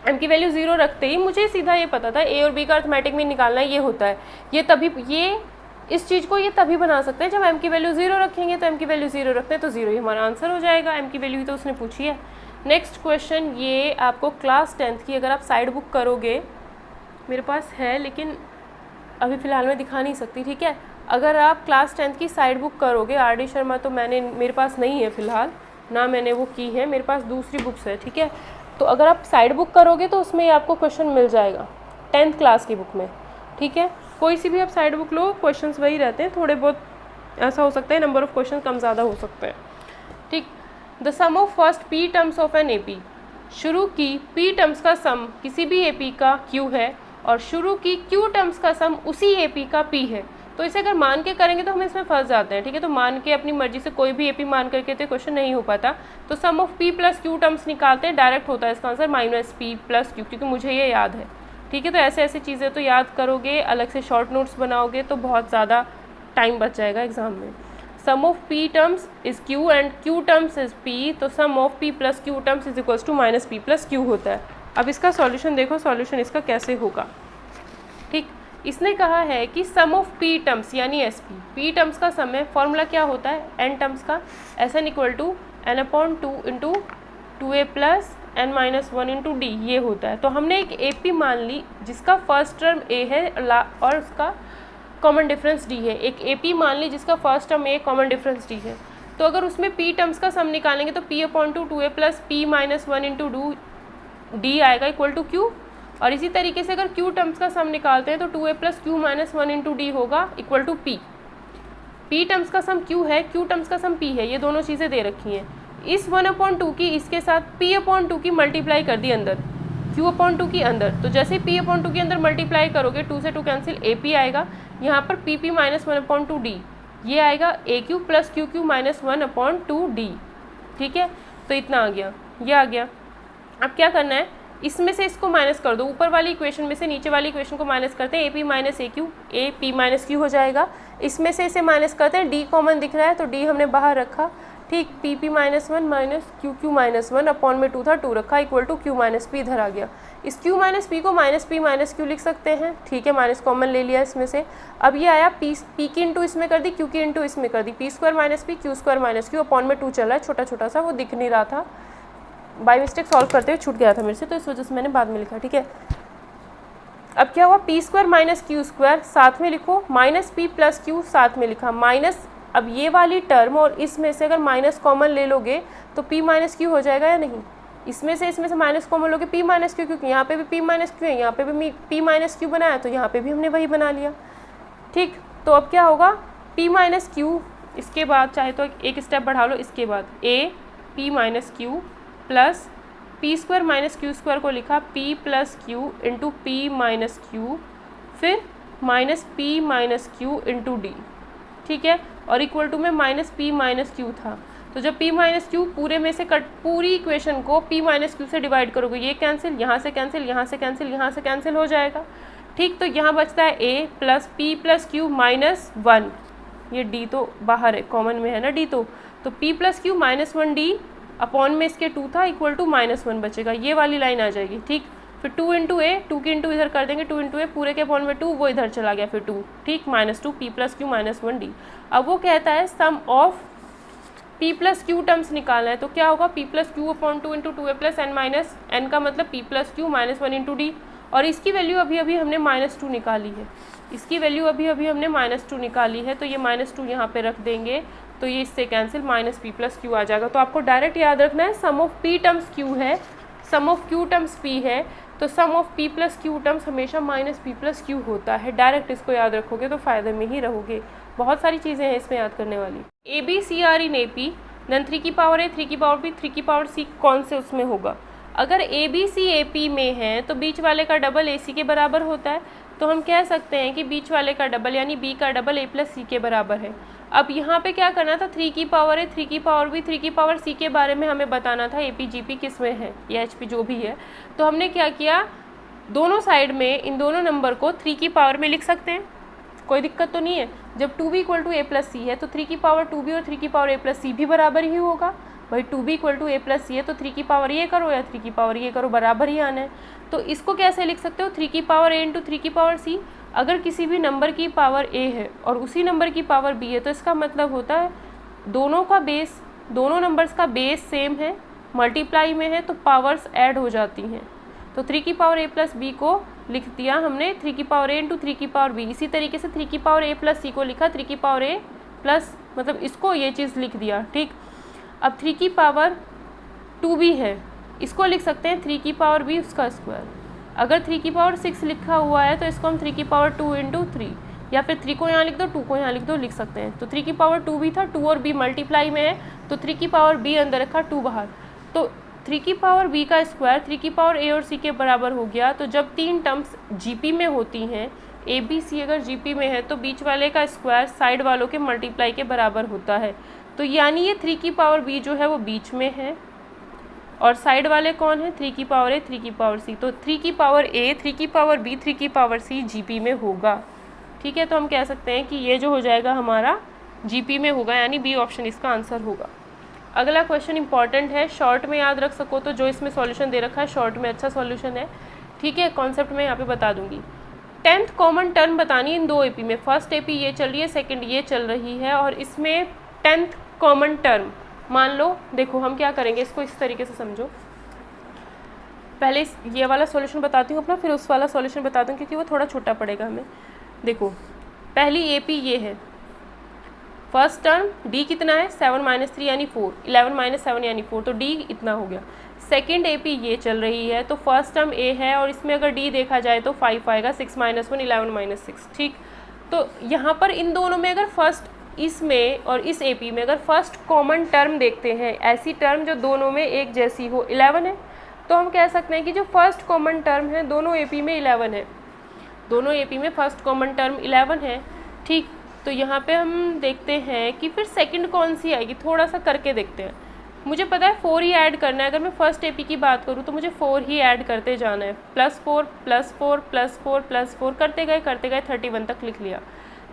m की वैल्यू 0 रखते ही मुझे सीधा ये पता था a और b का अर्थमेटिक मीन निकालना ये होता है। ये तभी, ये इस चीज़ को ये तभी बना सकते हैं जब m की वैल्यू 0 रखेंगे, तो m की वैल्यू 0 रखते हैं तो 0 ही हमारा आंसर हो जाएगा। m की वैल्यू ही तो उसने पूछी है। नेक्स्ट क्वेश्चन, ये आपको क्लास 10th की अगर आप साइड बुक करोगे, मेरे पास है लेकिन अभी फ़िलहाल मैं दिखा नहीं सकती। ठीक है, अगर आप क्लास 10th की साइड बुक करोगे, RD शर्मा तो मेरे पास नहीं है फ़िलहाल, ना मैंने वो की है, मेरे पास दूसरी बुक्स है। ठीक है, तो अगर आप साइड बुक करोगे तो उसमें आपको क्वेश्चन मिल जाएगा 10th क्लास की बुक में। ठीक है, कोई सी भी आप साइड बुक लो, क्वेश्चंस वही रहते हैं, थोड़े बहुत ऐसा हो सकता है नंबर ऑफ क्वेश्चन कम ज़्यादा हो सकते हैं। ठीक, the sum of first p terms of an AP शुरू की p टर्म्स का सम किसी भी AP का q है और शुरू की q टर्म्स का सम उसी AP का p है। तो इसे अगर मान के करेंगे तो हम इसमें फंस जाते हैं, ठीक है। तो मान के अपनी मर्जी से कोई भी AP मान करके तो क्वेश्चन नहीं हो पाता। तो sum of p plus q terms निकालते हैं, डायरेक्ट होता है इसका आंसर -p प्लस q, क्योंकि मुझे ये याद है, ठीक है। तो ऐसे ऐसी चीज़ें तो याद करोगे, अलग से शॉर्ट नोट्स बनाओगे तो बहुत ज़्यादा टाइम बच जाएगा एग्जाम में। Sum of p terms is q and q terms is p, तो sum of p plus q terms is equals to -p plus q होता है। अब इसका सॉल्यूशन देखो, सॉल्यूशन इसका कैसे होगा, ठीक। इसने कहा है कि सम ऑफ p टर्म्स यानी sp, p टर्म्स का सम है, फॉर्मूला क्या होता है n टर्म्स का, Sn equal to n/2 into 2a plus n-1 into d, ये होता है। तो हमने एक AP मान ली जिसका फर्स्ट टर्म a है और उसका कॉमन डिफरेंस d है। एक AP मान ली जिसका first term a common difference d है। तो अगर उसमें p टर्म्स का सम निकालेंगे तो p/2 2a plus p-1 into d आएगा इक्वल टू q, और इसी तरीके से अगर q टर्म्स का सम निकालते हैं तो 2a प्लस q-1 इंटू d होगा equal to p। p terms का सम q है, q टर्म्स का सम p है, ये दोनों चीज़ें दे रखी हैं। इस 1/2 की इसके साथ p/2 की मल्टीप्लाई कर दी अंदर, q/2 की अंदर। तो जैसे p/2 के अंदर मल्टीप्लाई करोगे 2 से 2 कैंसिल, AP आएगा, यहाँ पर pp माइनस 1/2d, ये आएगा aq plus q minus 1/2d, ठीक है। तो इतना आ गया, ये आ गया। अब क्या करना है, इसमें से इसको माइनस कर दो, ऊपर वाली इक्वेशन में से नीचे वाली इक्वेशन को माइनस करते हैं, AP minus AQ, AP minus Q हो जाएगा। इसमें से इसे माइनस करते हैं, D कॉमन दिख रहा है तो D हमने बाहर रखा, ठीक। PP-1 माइनस QQ-1 अपॉन में 2 था, 2 रखा equal to Q minus P इधर आ गया। इस Q माइनस P को -P माइनस Q लिख सकते हैं, ठीक है, माइनस कॉमन ले लिया इसमें से। अब ये आया P की इंटू इसमें कर दी, Q की इंटू इसमें कर दी, P² minus P Q² minus Q upon में 2 चल रहा है, छोटा छोटा सा, वो दिख नहीं रहा था, बाय मिस्टेक सॉल्व करते हुए छूट गया था मेरे से, तो इस वजह से मैंने बाद में लिखा, ठीक है। अब क्या हुआ, P² माइनस Q² साथ में लिखो, -P प्लस Q साथ में लिखा, माइनस, अब ये वाली टर्म और इसमें से अगर माइनस कॉमन ले लोगे तो P माइनस Q हो जाएगा या नहीं। इसमें से माइनस कॉमन लोगे P माइनस Q, क्योंकि यहाँ पे भी P माइनस Q है, यहाँ पे भी P माइनस Q बनाया, तो यहाँ पे भी हमने वही बना लिया, ठीक। तो अब क्या होगा, P माइनस Q, इसके बाद चाहे तो एक स्टेप बढ़ा लो, इसके बाद A P minus Q plus P² minus Q² को लिखा P plus Q into P minus Q, फिर minus P minus Q into D, ठीक है, और इक्वल टू में -P माइनस Q था। तो जब P माइनस Q पूरे में से कट, पूरी इक्वेशन को P माइनस Q से डिवाइड करोगे, ये कैंसिल, यहाँ से कैंसिल, यहाँ से कैंसिल, यहाँ से कैंसिल हो जाएगा, ठीक। तो यहाँ बचता है A plus P plus Q -1, ये D तो बाहर है, कॉमन में है ना D, तो P plus Q -1D upon में इसके 2 था इक्वल टू -1 बचेगा, ये वाली लाइन आ जाएगी, ठीक। फिर 2 इंटू A, 2 की इंटू इधर कर देंगे, 2 इंटू A पूरे के अपॉन में 2, वो इधर चला गया, फिर 2, ठीक, -2 P प्लस Q -1D। अब वो कहता है sum of P plus Q terms निकालना है, तो क्या होगा, P plus Q upon 2 into 2A plus n minus n का मतलब P plus Q -1 into D, और इसकी वैल्यू अभी अभी हमने -2 निकाली है, इसकी वैल्यू अभी अभी हमने -2 निकाली है, तो ये -2 यहाँ पे रख देंगे, तो ये इससे कैंसिल, -P प्लस Q आ जाएगा। तो आपको डायरेक्ट याद रखना है, sum of P terms Q है, sum of Q terms P है, तो sum of P plus Q terms हमेशा -P प्लस Q होता है। डायरेक्ट इसको याद रखोगे तो फ़ायदे में ही रहोगे, बहुत सारी चीज़ें हैं इसमें याद करने वाली। AB CR इन AP, देन 3 की पावर A, 3 की पावर B, 3 की पावर C कौन से उसमें होगा। अगर ABC AP में है तो बीच वाले का डबल AC के बराबर होता है, तो हम कह सकते हैं कि बीच वाले का डबल यानी B का डबल A प्लस C के बराबर है। अब यहाँ पे क्या करना था, 3 की पावर A, 3 की पावर B, 3 की पावर C के बारे में हमें बताना था AP GP किस में है या HP जो भी है। तो हमने क्या किया, दोनों साइड में इन दोनों नंबर को 3 की पावर में लिख सकते हैं, कोई दिक्कत तो नहीं है। जब 2B equal to A plus C है तो 3 की पावर 2B और 3 की पावर A प्लस C भी बराबर ही होगा। भाई 2B equal to A plus C है तो 3 की पावर ये करो या 3 की पावर ये करो, बराबर ही आना है। तो इसको कैसे लिख सकते हो, 3 की पावर A इंटू 3 की पावर C। अगर किसी भी नंबर की पावर A है और उसी नंबर की पावर B है तो इसका मतलब होता है दोनों का बेस, दोनों नंबर्स का बेस सेम है, मल्टीप्लाई में है तो पावर्स ऐड हो जाती हैं। तो 3 की पावर A प्लस B को लिख दिया हमने 3 की पावर A इंटू 3 की पावर B। इसी तरीके से 3 की पावर A प्लस C को लिखा 3 की पावर A प्लस, मतलब इसको ये चीज़ लिख दिया, ठीक। अब 3 की पावर 2B है, इसको लिख सकते हैं 3 की पावर B उसका स्क्वायर। अगर 3 की पावर 6 लिखा हुआ है तो इसको हम 3 की पावर 2 इंटू 3, या फिर 3 को यहाँ लिख दो 2 को यहाँ लिख दो, लिख सकते हैं। तो 3 की पावर 2B था, 2 और B मल्टीप्लाई में है तो 3 की पावर B अंदर रखा 2 बाहर। तो 3 की पावर b का स्क्वायर 3 की पावर a और c के बराबर हो गया। तो जब तीन टर्म्स जीपी में होती हैं, ए बी सी अगर जीपी में है तो बीच वाले का स्क्वायर साइड वालों के मल्टीप्लाई के बराबर होता है। तो यानी ये 3 की पावर b जो है वो बीच में है और साइड वाले कौन है, 3 की पावर a 3 की पावर c। तो 3 की पावर a 3 की पावर b 3 की पावर c जीपी में होगा। ठीक है, तो हम कह सकते हैं कि ये जो हो जाएगा हमारा जीपी में होगा, यानी बी ऑप्शन इसका आंसर होगा। अगला क्वेश्चन इंपॉर्टेंट है, शॉर्ट में याद रख सको तो जो इसमें सॉल्यूशन दे रखा है शॉर्ट में अच्छा सॉल्यूशन है। ठीक है, कॉन्सेप्ट में यहाँ पे बता दूंगी। 10th कॉमन टर्म बतानी इन दो एपी में, फर्स्ट एपी ये चल रही है, सेकंड ये चल रही है और इसमें 10th कॉमन टर्म मान लो। देखो हम क्या करेंगे, इसको इस तरीके से समझो, पहले ये वाला सॉल्यूशन बताती हूँ अपना, फिर उस वाला सॉल्यूशन बताती हूँ क्योंकि वो थोड़ा छोटा पड़ेगा हमें। देखो पहली एपी ये है, फर्स्ट टर्म d कितना है 7 - 3 यानी 4, 11 - 7 यानी 4, तो d इतना हो गया। सेकेंड एपी ये चल रही है, तो फर्स्ट टर्म a है और इसमें अगर d देखा जाए तो 5 आएगा, 6 - 1 11 - 6। ठीक, तो यहाँ पर इन दोनों में अगर फर्स्ट इसमें और इस एपी में अगर फर्स्ट कॉमन टर्म देखते हैं, ऐसी टर्म जो दोनों में एक जैसी हो, 11 है, तो हम कह सकते हैं कि जो फर्स्ट कॉमन टर्म है दोनों एपी में 11 है, दोनों एपी में फर्स्ट कॉमन टर्म 11 है। ठीक, तो यहाँ पे हम देखते हैं कि फिर सेकंड कौन सी आएगी, थोड़ा सा करके देखते हैं। मुझे पता है 4 ही ऐड करना है, अगर मैं फर्स्ट एपी की बात करूँ तो मुझे 4 ही ऐड करते जाना है, +4 +4 +4 +4 करते गए 31 तक लिख लिया।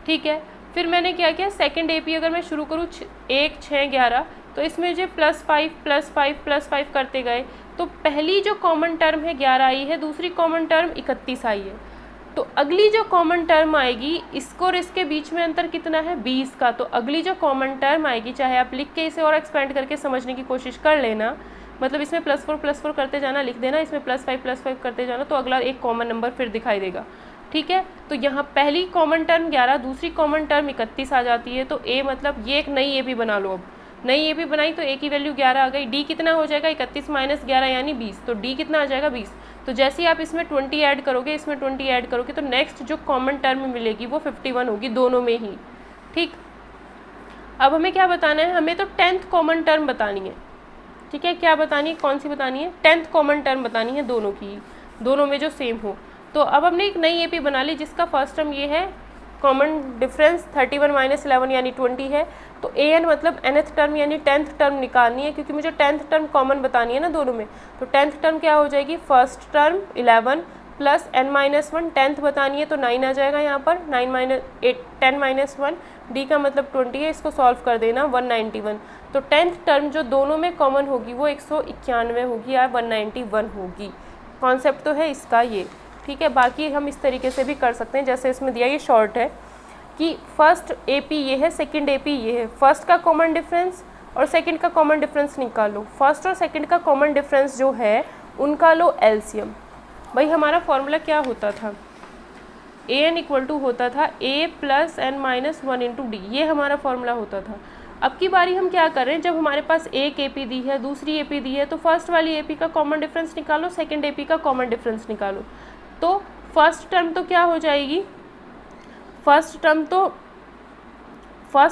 ठीक है, फिर मैंने क्या किया, सेकंड एपी अगर मैं शुरू करूँ 1 6 11, तो इसमें मुझे +5 +5 +5 करते गए, तो पहली जो कॉमन टर्म है 11 आई है, दूसरी कॉमन टर्म 31 आई है। तो अगली जो कॉमन टर्म आएगी, इसको और इसके बीच में अंतर कितना है 20 का, तो अगली जो कॉमन टर्म आएगी, चाहे आप लिख के इसे और एक्सपेंड करके समझने की कोशिश कर लेना, मतलब इसमें +4 करते जाना, लिख देना, इसमें +5 करते जाना, तो अगला एक कॉमन नंबर फिर दिखाई देगा। ठीक है, तो यहाँ पहली कॉमन टर्म 11, दूसरी कॉमन टर्म 31 आ जाती है, तो a मतलब ये एक नई ए पी बना लो। अब नई ए पी बनाई तो a की वैल्यू 11 आ गई, d कितना हो जाएगा 31 - 11 यानी 20, तो d कितना आ जाएगा 20। तो जैसे ही आप इसमें 20 ऐड करोगे, इसमें 20 ऐड करोगे, तो नेक्स्ट जो कॉमन टर्म मिलेगी वो 51 होगी दोनों में ही। ठीक, अब हमें क्या बताना है, हमें तो 10th कॉमन टर्म बतानी है। ठीक है, क्या बतानी है, कौन सी बतानी है, 10th कॉमन टर्म बतानी है, दोनों की, दोनों में जो सेम हो। तो अब हमने एक नई एपी बना ली जिसका फर्स्ट टर्म ये है, कॉमन डिफरेंस 31 - 11 यानी 20 है, तो an मतलब nth टर्म यानी 10th टर्म निकालनी है, क्योंकि मुझे 10th टर्म कॉमन बतानी है ना दोनों में। तो 10th टर्म क्या हो जाएगी, first term 11 plus n - 1, 10th बतानी है तो 9 आ जाएगा यहाँ पर, 10 - 1, d का मतलब 20 है, इसको सॉल्व कर देना 191। तो 10th टर्म जो दोनों में कॉमन होगी वो 191 होगी या 191 होगी। कॉन्सेप्ट तो है इसका ये। ठीक है, बाकी हम इस तरीके से भी कर सकते हैं, जैसे इसमें दिया, ये शॉर्ट है कि फर्स्ट एपी ये है, सेकंड एपी ये है, फर्स्ट का कॉमन डिफरेंस और सेकंड का कॉमन डिफरेंस निकालो। फर्स्ट और सेकंड का कॉमन डिफरेंस जो है उनका लो एलसीएम। भाई हमारा फॉर्मूला क्या होता था, an इक्वल टू होता था a + n - 1 × d, ये हमारा फॉर्मूला होता था। अब की बारी हम क्या कर रहे हैं, जब हमारे पास एक एपी दी है, दूसरी एपी दी है, तो फर्स्ट वाली एपी का कॉमन डिफरेंस निकालो, सेकंड एपी का कॉमन डिफरेंस निकालो। तो फर्स्ट टर्म तो क्या हो जाएगी, फर्स्ट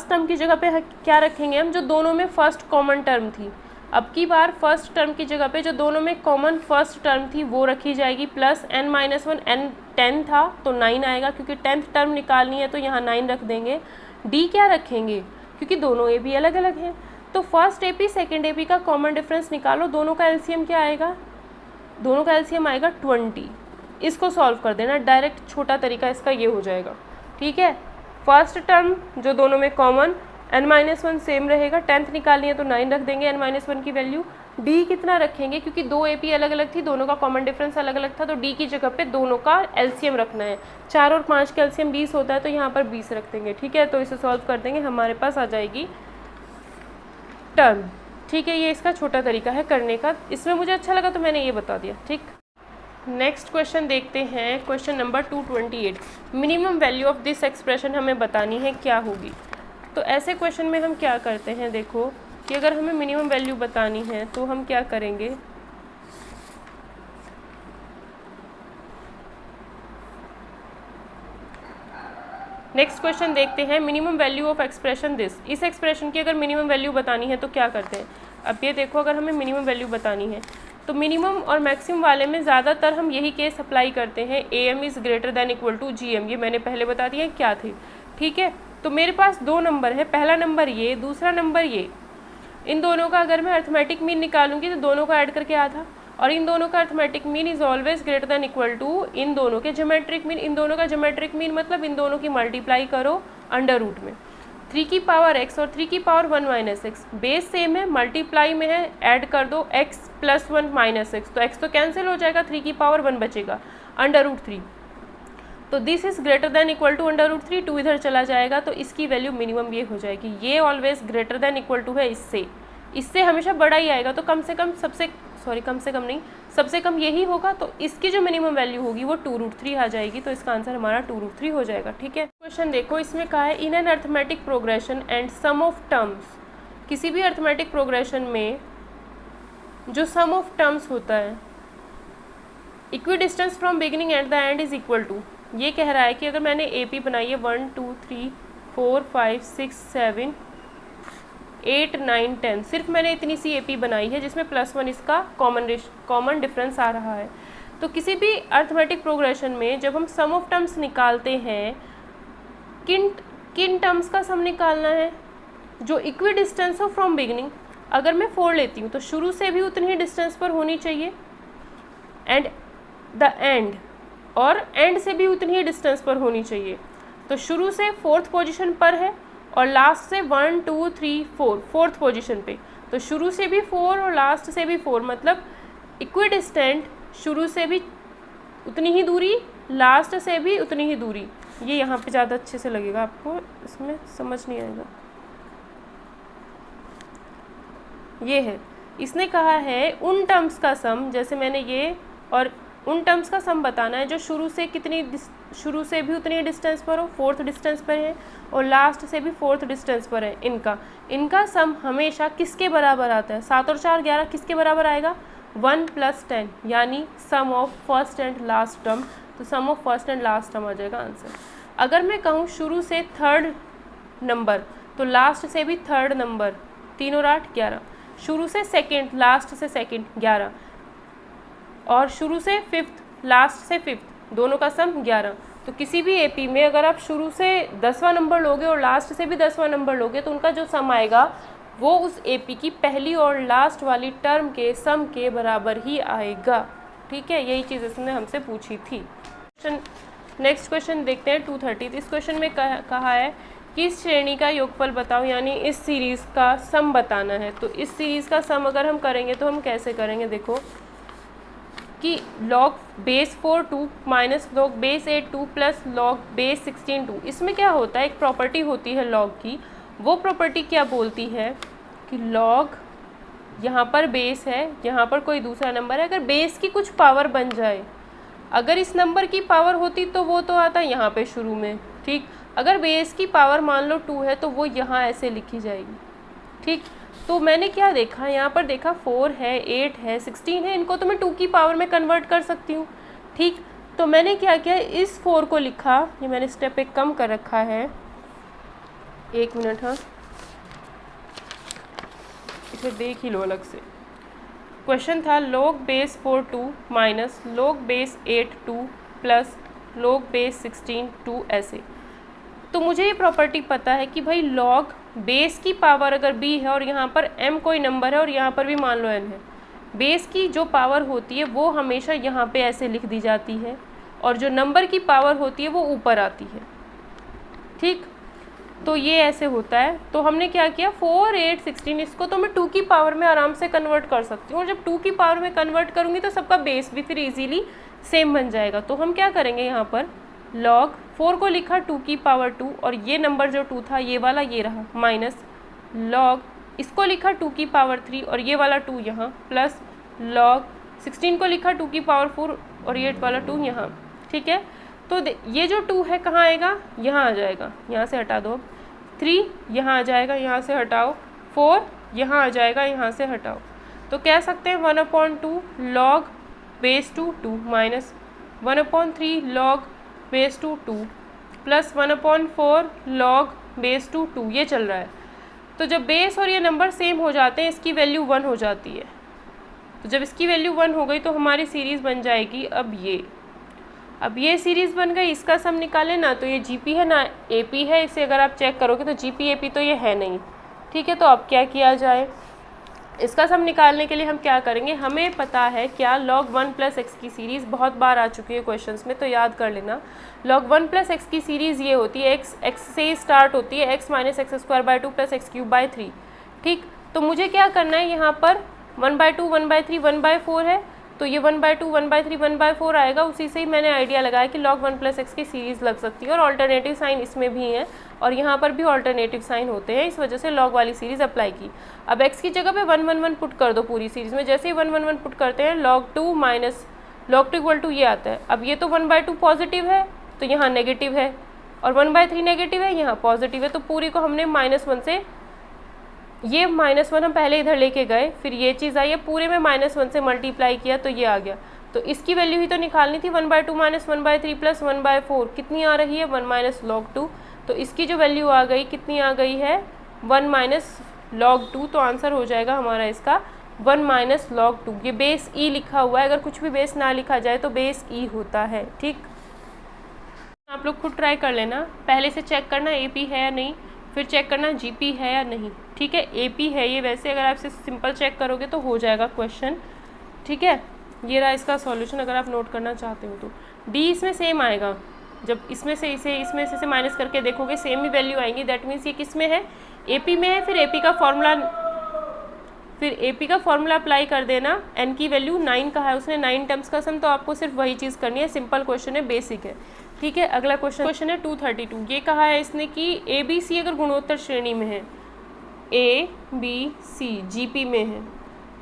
टर्म की जगह पे क्या रखेंगे हम, जो दोनों में फर्स्ट कॉमन टर्म थी। अब की बार फर्स्ट टर्म की जगह पे जो दोनों में कॉमन फर्स्ट टर्म थी वो रखी जाएगी, प्लस n - 1, n 10 था तो 9 आएगा, क्योंकि 10th टर्म निकालनी है तो यहाँ 9 रख देंगे। d क्या रखेंगे, क्योंकि दोनों ए पी अलग अलग हैं, तो first A P second A P का कॉमन डिफरेंस निकालो, दोनों का एलसीएम क्या आएगा, दोनों का एलसीएम आएगा 20। इसको सॉल्व कर देना, डायरेक्ट छोटा तरीका इसका ये हो जाएगा। ठीक है, फर्स्ट टर्म जो दोनों में कॉमन n - 1 सेम रहेगा, 10th निकालनी है तो 9 रख देंगे n - 1 की वैल्यू। d कितना रखेंगे, क्योंकि दो एपी अलग अलग थी, दोनों का कॉमन डिफरेंस अलग अलग था, तो d की जगह पे दोनों का एलसीएम रखना है। 4 और 5 का एलसीएम 20 होता है, तो यहाँ पर 20 रख देंगे। ठीक है, तो इसे सॉल्व कर देंगे, हमारे पास आ जाएगी टर्म। ठीक है, ये इसका छोटा तरीका है करने का, इसमें मुझे अच्छा लगा तो मैंने ये बता दिया। ठीक, नेक्स्ट क्वेश्चन देखते हैं, question number 228। Minimum value of this expression हमें बतानी है क्या होगी। तो ऐसे क्वेश्चन में हम क्या करते हैं, देखो कि अगर हमें मिनिमम वैल्यू बतानी है तो हम क्या करेंगे, नेक्स्ट क्वेश्चन देखते हैं, minimum value of expression this. इस एक्सप्रेशन की अगर मिनिमम वैल्यू बतानी है तो क्या करते हैं, अब ये देखो, अगर हमें मिनिमम वैल्यू बतानी है तो मिनिमम और मैक्सिमम वाले में ज़्यादातर हम यही केस अप्लाई करते हैं, AM is greater than equal to GM। ये मैंने पहले बता दिया क्या थे, ठीक है। तो मेरे पास दो नंबर है, पहला नंबर ये, दूसरा नंबर ये। इन दोनों का अगर मैं अर्थमेटिक मीन निकालूंगी तो दोनों का ऐड करके आधा, और इन दोनों का arithmetic mean is always greater than equal to इन दोनों के ज्योमेट्रिक मीन। इन दोनों का ज्योमेट्रिक मीन मतलब इन दोनों की मल्टीप्लाई करो अंडर रूट में। 3 की पावर x और 3 की power 1 minus x, base same है, मल्टीप्लाई में है, ऐड कर दो x प्लस 1 माइनस एक्स, तो x तो कैंसिल हो जाएगा, 3 की पावर 1 बचेगा, अंडर रूट 3। तो this is greater than equal to under root 3, 2 इधर चला जाएगा, तो इसकी वैल्यू मिनिमम ये हो जाएगी। ये always greater than equal to है इससे हमेशा बड़ा ही आएगा, तो कम से कम सबसे कम यही होगा, तो इसकी जो मिनिमम वैल्यू होगी वो 2√3 आ जाएगी। तो इसका आंसर हमारा 2√3 हो जाएगा, ठीक है। क्वेश्चन देखो, इसमें कहा है in an arithmetic progression and sum of terms. किसी भी अर्थमेटिक प्रोग्रेशन में जो सम ऑफ टर्म्स होता है, equi distance from beginning at the end is equal to. ये कह रहा है कि अगर मैंने AP बनाई है 1 2 3 4 5 6 7 8 9 10, सिर्फ मैंने इतनी सी AP बनाई है जिसमें +1 इसका कॉमन डिफरेंस आ रहा है। तो किसी भी अर्थमेटिक प्रोग्रेशन में जब हम सम ऑफ टर्म्स निकालते हैं, किन टर्म्स का सम निकालना है, जो इक्वी डिस्टेंस हो फ्रॉम बिगिनिंग। अगर मैं 4 लेती हूँ तो शुरू से भी उतनी ही डिस्टेंस पर होनी चाहिए, एंड द एंड, और एंड से भी उतनी ही डिस्टेंस पर होनी चाहिए। तो शुरू से 4th पोजीशन पर है और लास्ट से 1 2 3 4 4th पोजीशन पे, तो शुरू से भी 4 और लास्ट से भी 4, मतलब इक्वी डिस्टेंट, शुरू से भी उतनी ही दूरी, लास्ट से भी उतनी ही दूरी। ये यहाँ पे ज़्यादा अच्छे से लगेगा आपको, इसमें समझ नहीं आएगा। ये है, इसने कहा है उन टर्म्स का सम, जैसे मैंने ये, और उन टर्म्स का सम बताना है जो शुरू से भी उतनी डिस्टेंस पर हो, 4th डिस्टेंस पर है, और लास्ट से भी 4th डिस्टेंस पर है। इनका सम हमेशा किसके बराबर आता है, 7 और 4 11, किसके बराबर आएगा, 1 + 10, यानी sum of first and last term. तो sum of first and last term आ जाएगा आंसर। अगर मैं कहूँ शुरू से 3rd नंबर तो लास्ट से भी 3rd नंबर, 3 और 8 11, शुरू से 2nd लास्ट से 2nd 11, और शुरू से 5th लास्ट से 5th, दोनों का सम 11। तो किसी भी AP में अगर आप शुरू से 10वां नंबर लोगे और लास्ट से भी 10वां नंबर लोगे तो उनका जो सम आएगा वो उस AP की पहली और लास्ट वाली टर्म के सम के बराबर ही आएगा, ठीक है। यही चीज़ इसने हमसे पूछी थी। नेक्स्ट क्वेश्चन देखते हैं 230। इस क्वेश्चन में कहा है कि इस श्रेणी का योगफल बताओ, यानी इस सीरीज़ का सम बताना है। तो इस सीरीज़ का सम अगर हम करेंगे तो हम कैसे करेंगे, देखो कि log base 4 2 minus log base 8 2 plus log base 16 2। इसमें क्या होता है, एक प्रॉपर्टी होती है log की, वो प्रॉपर्टी क्या बोलती है कि log, यहाँ पर बेस है, यहाँ पर कोई दूसरा नंबर है, अगर बेस की कुछ पावर बन जाए, अगर इस नंबर की पावर होती तो वो तो आता है यहाँ पे शुरू में, ठीक। अगर बेस की पावर मान लो 2 है तो वो यहाँ ऐसे लिखी जाएगी, ठीक। तो मैंने क्या देखा, यहाँ पर देखा 4 है, 8 है, 16 है, इनको तो मैं 2 की पावर में कन्वर्ट कर सकती हूँ, ठीक। तो मैंने क्या किया, इस 4 को लिखा, ये मैंने स्टेप 1 कम कर रखा है, 1 मिनट, हाँ इसे देख ही लो अलग से। क्वेश्चन था log base 4 2 minus log base 8 2 plus log base 16 2 ऐसे। तो मुझे ये प्रॉपर्टी पता है कि भाई log बेस की पावर अगर b है और यहाँ पर m कोई नंबर है और यहाँ पर भी मान लो n है, बेस की जो पावर होती है वो हमेशा यहाँ पे ऐसे लिख दी जाती है, और जो नंबर की पावर होती है वो ऊपर आती है, ठीक। तो ये ऐसे होता है। तो हमने क्या किया, 4 8 16, इसको तो मैं 2 की पावर में आराम से कन्वर्ट कर सकती हूँ, और जब 2 की पावर में कन्वर्ट करूँगी तो सबका बेस भी फिर इजीली सेम बन जाएगा। तो हम क्या करेंगे, यहाँ पर log 4 को लिखा 2 की पावर 2, और ये नंबर जो 2 था ये वाला ये रहा, माइनस log इसको लिखा 2 की पावर 3 और ये वाला 2 यहाँ, प्लस log 16 को लिखा 2 की पावर 4 और ये वाला 2 यहाँ, ठीक है। तो ये जो 2 है कहाँ आएगा, यहाँ आ जाएगा, यहाँ से हटा दो, 3 यहाँ आ जाएगा, यहाँ से हटाओ, 4 यहाँ आ जाएगा, यहाँ से हटाओ। तो कह सकते हैं 1/2 log base 2 minus 1/3 log base 2 plus 1/4 log base 2 ये चल रहा है। तो जब बेस और ये नंबर सेम हो जाते हैं इसकी वैल्यू 1 हो जाती है। तो जब इसकी वैल्यू 1 हो गई तो हमारी सीरीज़ बन जाएगी अब ये सीरीज़ बन गई। इसका सम निकालें ना तो ये जीपी है ना एपी है। इसे अगर आप चेक करोगे तो जीपी एपी तो ये है नहीं। ठीक है, तो अब क्या किया जाए, इसका सम निकालने के लिए हम क्या करेंगे, हमें पता है क्या log 1 + x की सीरीज़ बहुत बार आ चुकी है क्वेश्चंस में, तो याद कर लेना। log 1 + x की सीरीज़ ये होती है x से स्टार्ट होती है, x - x² 2 + x³ 3। ठीक, तो मुझे क्या करना है, यहाँ पर 1/2 1/3 1/4 है, तो ये 1/2 1/3 1/4 आएगा। उसी से ही मैंने आइडिया लगाया कि log 1 + x की सीरीज़ लग सकती है और ऑल्टरनेटिव साइन इसमें भी है और यहाँ पर भी ऑल्टरनेटिव साइन होते हैं, इस वजह से log वाली सीरीज़ अप्लाई की। अब x की जगह पे 1 1 1 पुट कर दो पूरी सीरीज़ में। जैसे ही 1 1 1 पुट करते हैं log 2 = ये आता है। अब ये तो 1/2 पॉजिटिव है तो यहाँ नेगेटिव है और 1/3 नेगेटिव है, यहाँ पॉजिटिव है। तो पूरी को हमने -1 से, ये -1 हम पहले इधर लेके गए, फिर ये चीज़ आई है, पूरे में -1 से मल्टीप्लाई किया तो ये आ गया। तो इसकी वैल्यू ही तो निकालनी थी, 1/2 - 1/3 + 1/4 कितनी आ रही है, 1 - log 2। तो इसकी जो वैल्यू आ गई कितनी आ गई है, 1 - log 2। तो आंसर हो जाएगा हमारा इसका 1 - log 2। ये बेस ई लिखा हुआ है, अगर कुछ भी बेस ना लिखा जाए तो बेस ई होता है। ठीक, आप लोग खुद ट्राई कर लेना, पहले से चेक करना एपी है या नहीं, फिर चेक करना जीपी है या नहीं। ठीक है, एपी है ये, वैसे अगर आप इसे सिंपल चेक करोगे तो हो जाएगा क्वेश्चन। ठीक है, ये रहा इसका सॉल्यूशन अगर आप नोट करना चाहते हो तो। डी इसमें सेम आएगा, जब इसमें से इसे माइनस करके देखोगे सेम ही वैल्यू आएंगी। दैट मीन्स ये किस में है, एपी में है। फिर एपी का फॉर्मूला अप्लाई कर देना। एन की वैल्यू 9 का है, उसने 9 टर्म्स का सम, तो आपको सिर्फ वही चीज़ करनी है। सिंपल क्वेश्चन है, बेसिक है। ठीक है, अगला क्वेश्चन है 232। ये कहा है इसने कि ए बी सी अगर गुणोत्तर श्रेणी में है, ए बी सी जीपी में है,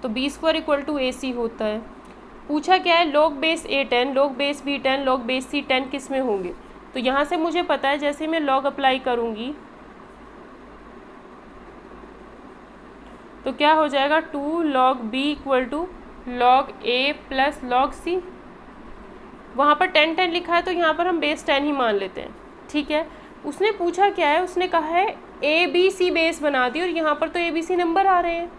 तो b² = AC होता है। पूछा क्या है, log base A 10, log base B 10, log base C 10 किस में होंगे। तो यहाँ से मुझे पता है, जैसे मैं log अप्लाई करूँगी तो क्या हो जाएगा, 2 log B = log A + log C। वहाँ पर 10 10 लिखा है तो यहाँ पर हम बेस 10 ही मान लेते हैं। ठीक है, उसने पूछा क्या है, उसने कहा है ए बी सी बेस बना दी और यहाँ पर तो ए बी सी नंबर आ रहे हैं।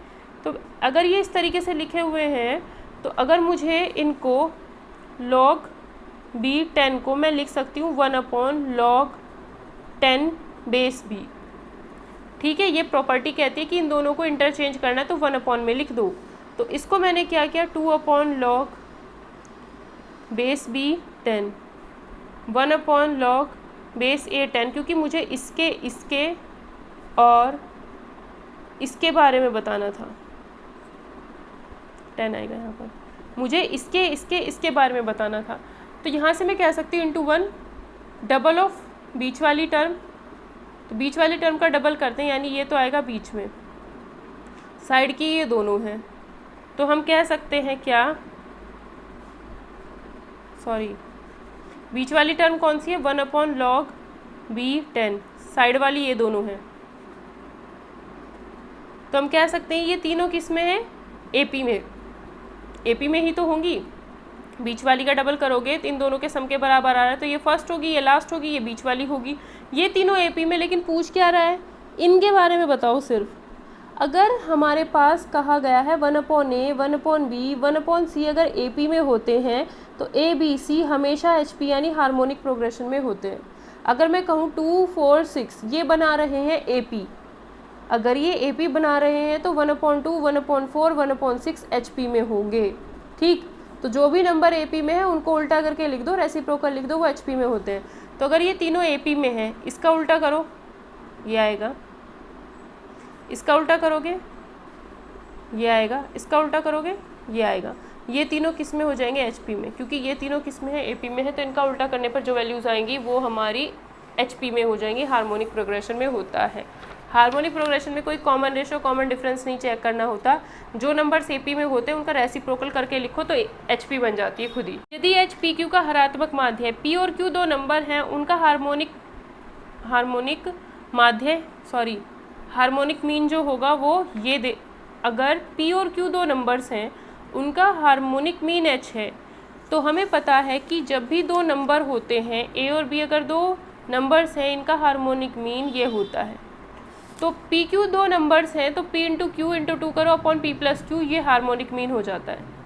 तो अगर ये इस तरीके से लिखे हुए हैं तो अगर मुझे इनको log B 10 को मैं लिख सकती हूँ 1/log 10 बेस B। ठीक है, ये प्रॉपर्टी कहती है कि इन दोनों को इंटरचेंज करना है तो 1/ में लिख दो। तो इसको मैंने क्या किया, 2/log base B 10, 1/log base A 10, क्योंकि मुझे इसके और इसके बारे में बताना था। 10 आएगा यहाँ पर, मुझे इसके बारे में बताना था। तो यहाँ से मैं कह सकती हूँ ×1 डबल ऑफ बीच वाली टर्म। तो बीच वाली टर्म का डबल करते हैं, यानी ये तो आएगा बीच में, साइड की ये दोनों हैं। तो हम कह सकते हैं क्या, सॉरी, बीच वाली टर्म कौन सी है, 1/log B 10, साइड वाली ये दोनों हैं। तो हम कह सकते हैं ये तीनों किस में है, एपी में। एपी में ही तो होंगी, बीच वाली का डबल करोगे तो इन दोनों के सम के बराबर आ रहा है, तो ये फर्स्ट होगी, ये लास्ट होगी, ये बीच वाली होगी। ये तीनों एपी में, लेकिन पूछ क्या रहा है, इनके बारे में बताओ सिर्फ। अगर हमारे पास कहा गया है 1/A 1/B 1/C अगर एपी में होते हैं तो ए बी सी हमेशा एचपी यानी हार्मोनिक प्रोग्रेशन में होते हैं। अगर मैं कहूँ 2 4 6 ये बना रहे हैं एपी, अगर ये एपी बना रहे हैं तो 1/2 1/4 1/6 एचपी में होंगे। ठीक, तो जो भी नंबर एपी में है उनको उल्टा करके लिख दो, रेसिप्रोकल लिख दो, वो एचपी में होते हैं। तो अगर ये तीनों एपी में है, इसका उल्टा करो, ये आएगा, इसका उल्टा करोगे ये आएगा, इसका उल्टा करोगे ये आएगा। ये तीनों किस में हो जाएंगे, एचपी में, क्योंकि ये तीनों किस में है, एपी में है। तो इनका उल्टा करने पर जो वैल्यूज़ आएंगी वो हमारी एचपी में हो जाएंगी, हार्मोनिक प्रोग्रेशन में होता है। हार्मोनिक प्रोग्रेशन में कोई कॉमन रेशो कॉमन डिफरेंस नहीं चेक करना होता, जो नंबर्स एपी में होते हैं उनका रेसिप्रोकल करके लिखो तो एचपी बन जाती है खुद ही। यदि एच पी क्यू का हरात्मक माध्य है, पी और क्यू दो नंबर हैं, उनका हार्मोनिक मीन जो होगा वो ये अगर पी और क्यू दो नंबर्स हैं उनका हार्मोनिक मीन एच है, तो हमें पता है कि जब भी दो नंबर होते हैं ए और बी, अगर दो नंबर्स हैं इनका हार्मोनिक मीन ये होता है। तो पी क्यू दो नंबर्स हैं, तो P into Q into two करो अपॉन पी प्लस क्यू, ये हार्मोनिक मीन हो जाता है।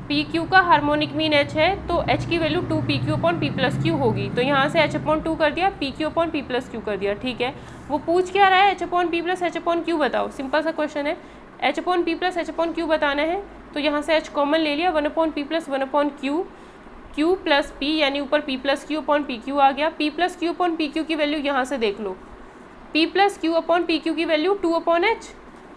पी क्यू का हार्मोनिक मीन एच है, तो एच की value 2 P Q upon p plus Q होगी। तो यहाँ से एच अपॉन 2 कर दिया, P Q upon p plus Q कर दिया, ठीक है। वो पूछ क्या रहा है, H upon p plus H upon Q बताओ, सिंपल सा क्वेश्चन है। H upon p plus H upon Q बताना है, तो यहाँ से एच कॉमन ले लिया, 1 upon p plus 1 upon q, q plus p यानी ऊपर p plus q upon p q आ गया। P plus q upon p q की वैल्यू यहाँ से देख लो, p plus q upon p q की वैल्यू 2 अपॉन एच,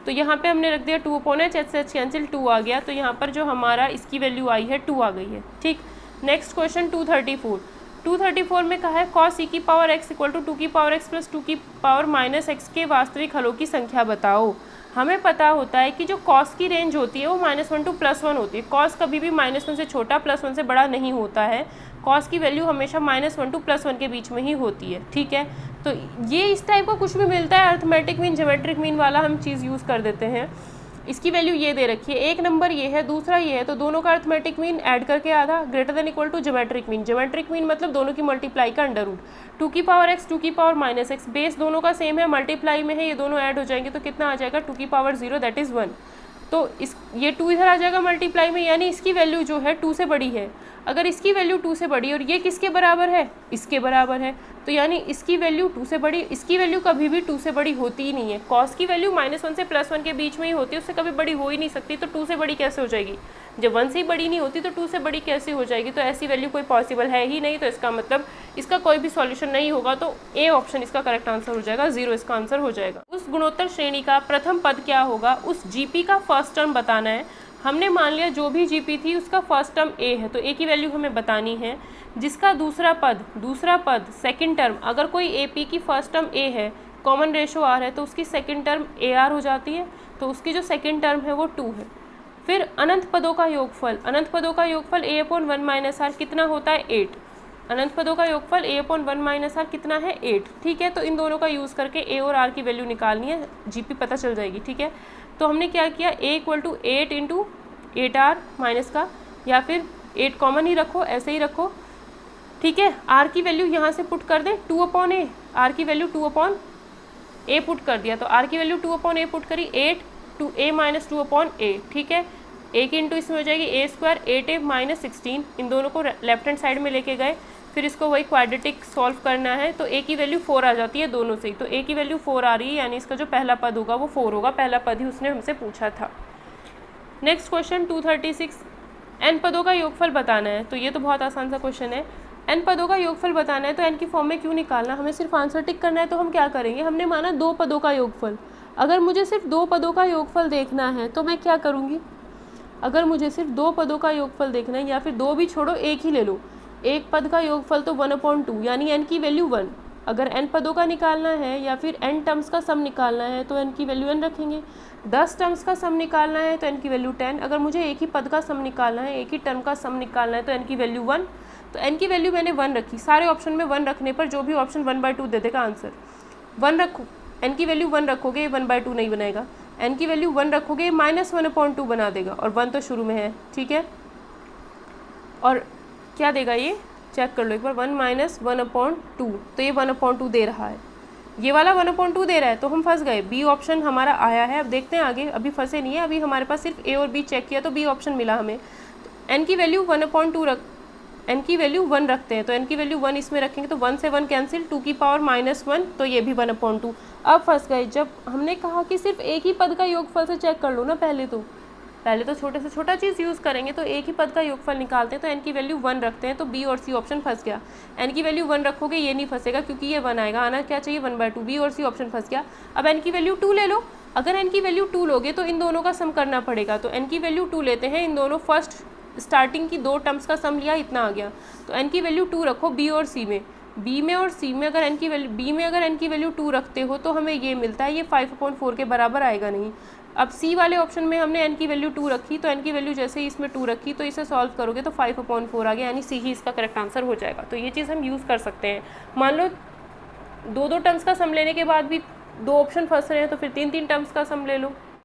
तो यहाँ पे हमने रख दिया 2 अपॉन एच, एच से एच कैंसिल 2 आ गया, तो यहाँ पर जो हमारा इसकी वैल्यू आई है 2 आ गई है, ठीक। नेक्स्ट क्वेश्चन 234 में कहा है कॉस ई की पावर एक्स इक्वल टू 2 की पावर एक्स प्लस 2 की पावर माइनस एक्स के वास्तविक हलों की संख्या बताओ। हमें पता होता है कि जो कॉस की रेंज होती है वो -1 टू +1 होती है। कॉस कभी भी -1 से छोटा +1 से बड़ा नहीं होता है, कॉस की वैल्यू हमेशा -1 टू +1 के बीच में ही होती है, ठीक है। तो ये इस टाइप का कुछ भी मिलता है अर्थमेटिक मीन ज्योमेट्रिक मीन वाला हम चीज़ यूज़ कर देते हैं। इसकी वैल्यू ये दे रखी है, एक नंबर ये है, दूसरा ये है, तो दोनों का अर्थमेटिक मीन ऐड करके आधा greater than equal to geometric mean. Geometric mean मतलब दोनों की मल्टीप्लाई का अंडर रूट, 2 की पावर एक्स 2 की पावर माइनस एक्स, बेस दोनों का सेम है, मल्टीप्लाई में है, ये दोनों ऐड हो जाएंगे तो कितना आ जाएगा 2 की पावर 0 दैट इज़ 1। तो इस ये 2 इधर आ जाएगा मल्टीप्लाई में, यानी इसकी वैल्यू जो है 2 से बड़ी है। अगर इसकी वैल्यू 2 से बड़ी और ये किसके बराबर है, इसके बराबर है, तो यानी इसकी वैल्यू 2 से बड़ी, इसकी वैल्यू कभी भी 2 से बड़ी होती ही नहीं है। कॉस की वैल्यू -1 से +1 के बीच में ही होती है, उससे कभी बड़ी हो ही नहीं सकती, तो 2 से बड़ी कैसे हो जाएगी। जब 1 से ही बड़ी नहीं होती तो 2 से बड़ी कैसे हो जाएगी, तो ऐसी वैल्यू कोई पॉसिबल है ही नहीं। तो इसका मतलब इसका कोई भी सॉल्यूशन नहीं होगा, तो ए ऑप्शन इसका करेक्ट आंसर हो जाएगा, 0 इसका आंसर हो जाएगा। उस गुणोत्तर श्रेणी का प्रथम पद क्या होगा, उस जीपी का फर्स्ट टर्म बताना है। हमने मान लिया जो भी जीपी थी उसका फर्स्ट टर्म ए है, तो ए की वैल्यू हमें बतानी है। जिसका दूसरा पद सेकंड टर्म, अगर कोई एपी की फर्स्ट टर्म ए है, कॉमन रेशो आर है, तो उसकी सेकंड टर्म ए आर हो जाती है, तो उसकी जो सेकंड टर्म है वो 2 है। फिर अनंत पदों का योगफल ए अपॉन 1 माइनस आर कितना होता है 8। अनंत पदों का योगफल ए अपॉन 1 माइनस आर कितना है 8, ठीक है। तो इन दोनों का यूज़ करके ए और आर की वैल्यू निकालनी है, जीपी पता चल जाएगी, ठीक है। तो हमने क्या किया, a equal to 8 into 8r minus का, या फिर 8 कॉमन ही रखो, ऐसे ही रखो, ठीक है। आर की वैल्यू यहाँ से पुट कर दें 2 अपॉन ए, आर की वैल्यू 2 अपॉन ए पुट कर दिया, तो आर की वैल्यू 2 अपॉन ए पुट करी, 8 टू ए माइनस 2 अपॉन ए, ठीक है। ए की इंटू इसमें हो जाएगी ए स्क्वायर 8a माइनस 16, इन दोनों को लेफ्ट हैंड साइड में लेके गए, फिर इसको वही क्वाड्रेटिक सॉल्व करना है, तो ए की वैल्यू 4 आ जाती है दोनों से ही, तो ए की वैल्यू 4 आ रही है, यानी इसका जो पहला पद होगा वो 4 होगा, पहला पद ही उसने हमसे पूछा था। नेक्स्ट क्वेश्चन 236, एन पदों का योगफल बताना है, तो ये तो बहुत आसान सा क्वेश्चन है। एन पदों का योगफल बताना है, तो एन की फॉर्म में क्यों निकालना, हमें सिर्फ आंसर टिक करना है, तो हम क्या करेंगे, हमने माना 2 पदों का योगफल। अगर मुझे सिर्फ 2 पदों का योगफल देखना है तो मैं क्या करूँगी, अगर मुझे सिर्फ 2 पदों का योगफल देखना है, या फिर 2 भी छोड़ो, एक ही ले लो, एक पद का योगफल तो 1/2, यानी एन की वैल्यू 1। अगर एन पदों का निकालना है या फिर एन टर्म्स का सम निकालना है तो एन की वैल्यू n रखेंगे। 10 टर्म्स का सम निकालना है तो एन की वैल्यू 10। अगर मुझे एक ही पद का सम निकालना है, एक ही टर्म का सम निकालना है, तो एन की वैल्यू 1। तो एन की वैल्यू मैंने 1 रखी, सारे ऑप्शन में 1 रखने पर जो भी ऑप्शन 1/2 दे देगा आंसर। 1 रखो, एन की वैल्यू 1 रखोगे 1/2 नहीं बनाएगा, एन की वैल्यू 1 रखोगे -1/2 बना देगा, और 1 तो शुरू में है, ठीक है। और क्या देगा ये, चेक कर लो एक बार, 1 - 1/2, तो ये 1/2 दे रहा है, ये वाला 1/2 दे रहा है, तो हम फंस गए। बी ऑप्शन हमारा आया है, अब देखते हैं आगे, अभी फंसे नहीं है, अभी हमारे पास सिर्फ ए और बी चेक किया तो बी ऑप्शन मिला हमें। तो एन की वैल्यू 1/2 एन की वैल्यू 1 रखते हैं, तो एन की वैल्यू 1 इसमें रखेंगे, तो 1 से 1 कैंसिल, 2 की पावर -1, तो ये भी 1/2। अब फंस गए, जब हमने कहा कि सिर्फ एक ही पद का योगफल से चेक कर लो ना, पहले तो छोटे से छोटा चीज़ यूज़ करेंगे, तो एक ही पद का योगफल निकालते हैं, तो एन की वैल्यू 1 रखते हैं, तो बी और सी ऑप्शन फंस गया। एन की वैल्यू 1 रखोगे, ये नहीं फंसेगा क्योंकि ये 1 आएगा, आना क्या चाहिए 1/2, बी और सी ऑप्शन फंस गया। अब एन की वैल्यू 2 ले लो, अगर एन की वैल्यू 2 लोगे तो इन दोनों का सम करना पड़ेगा, तो एन की वैल्यू 2 लेते हैं, इन दोनों फर्स्ट स्टार्टिंग की 2 टर्म्स का सम लिया, इतना आ गया, तो एन की वैल्यू 2 रखो बी और सी में, बी में और सी में अगर एन की वैल्यू, बी में अगर एन की वैल्यू 2 रखते हो तो हमें ये मिलता है, ये 5/4 के बराबर आएगा नहीं। अब सी वाले ऑप्शन में हमने एन की वैल्यू 2 रखी, तो एन की वैल्यू जैसे ही इसमें 2 रखी, तो इसे सॉल्व करोगे तो 5/4 आ गया, यानी सी ही इसका करेक्ट आंसर हो जाएगा। तो ये चीज़ हम यूज़ कर सकते हैं। मान लो 2 टर्म्स का सम लेने के बाद भी 2 ऑप्शन फंस रहे हैं, तो फिर 3 टर्म्स का सम ले लो।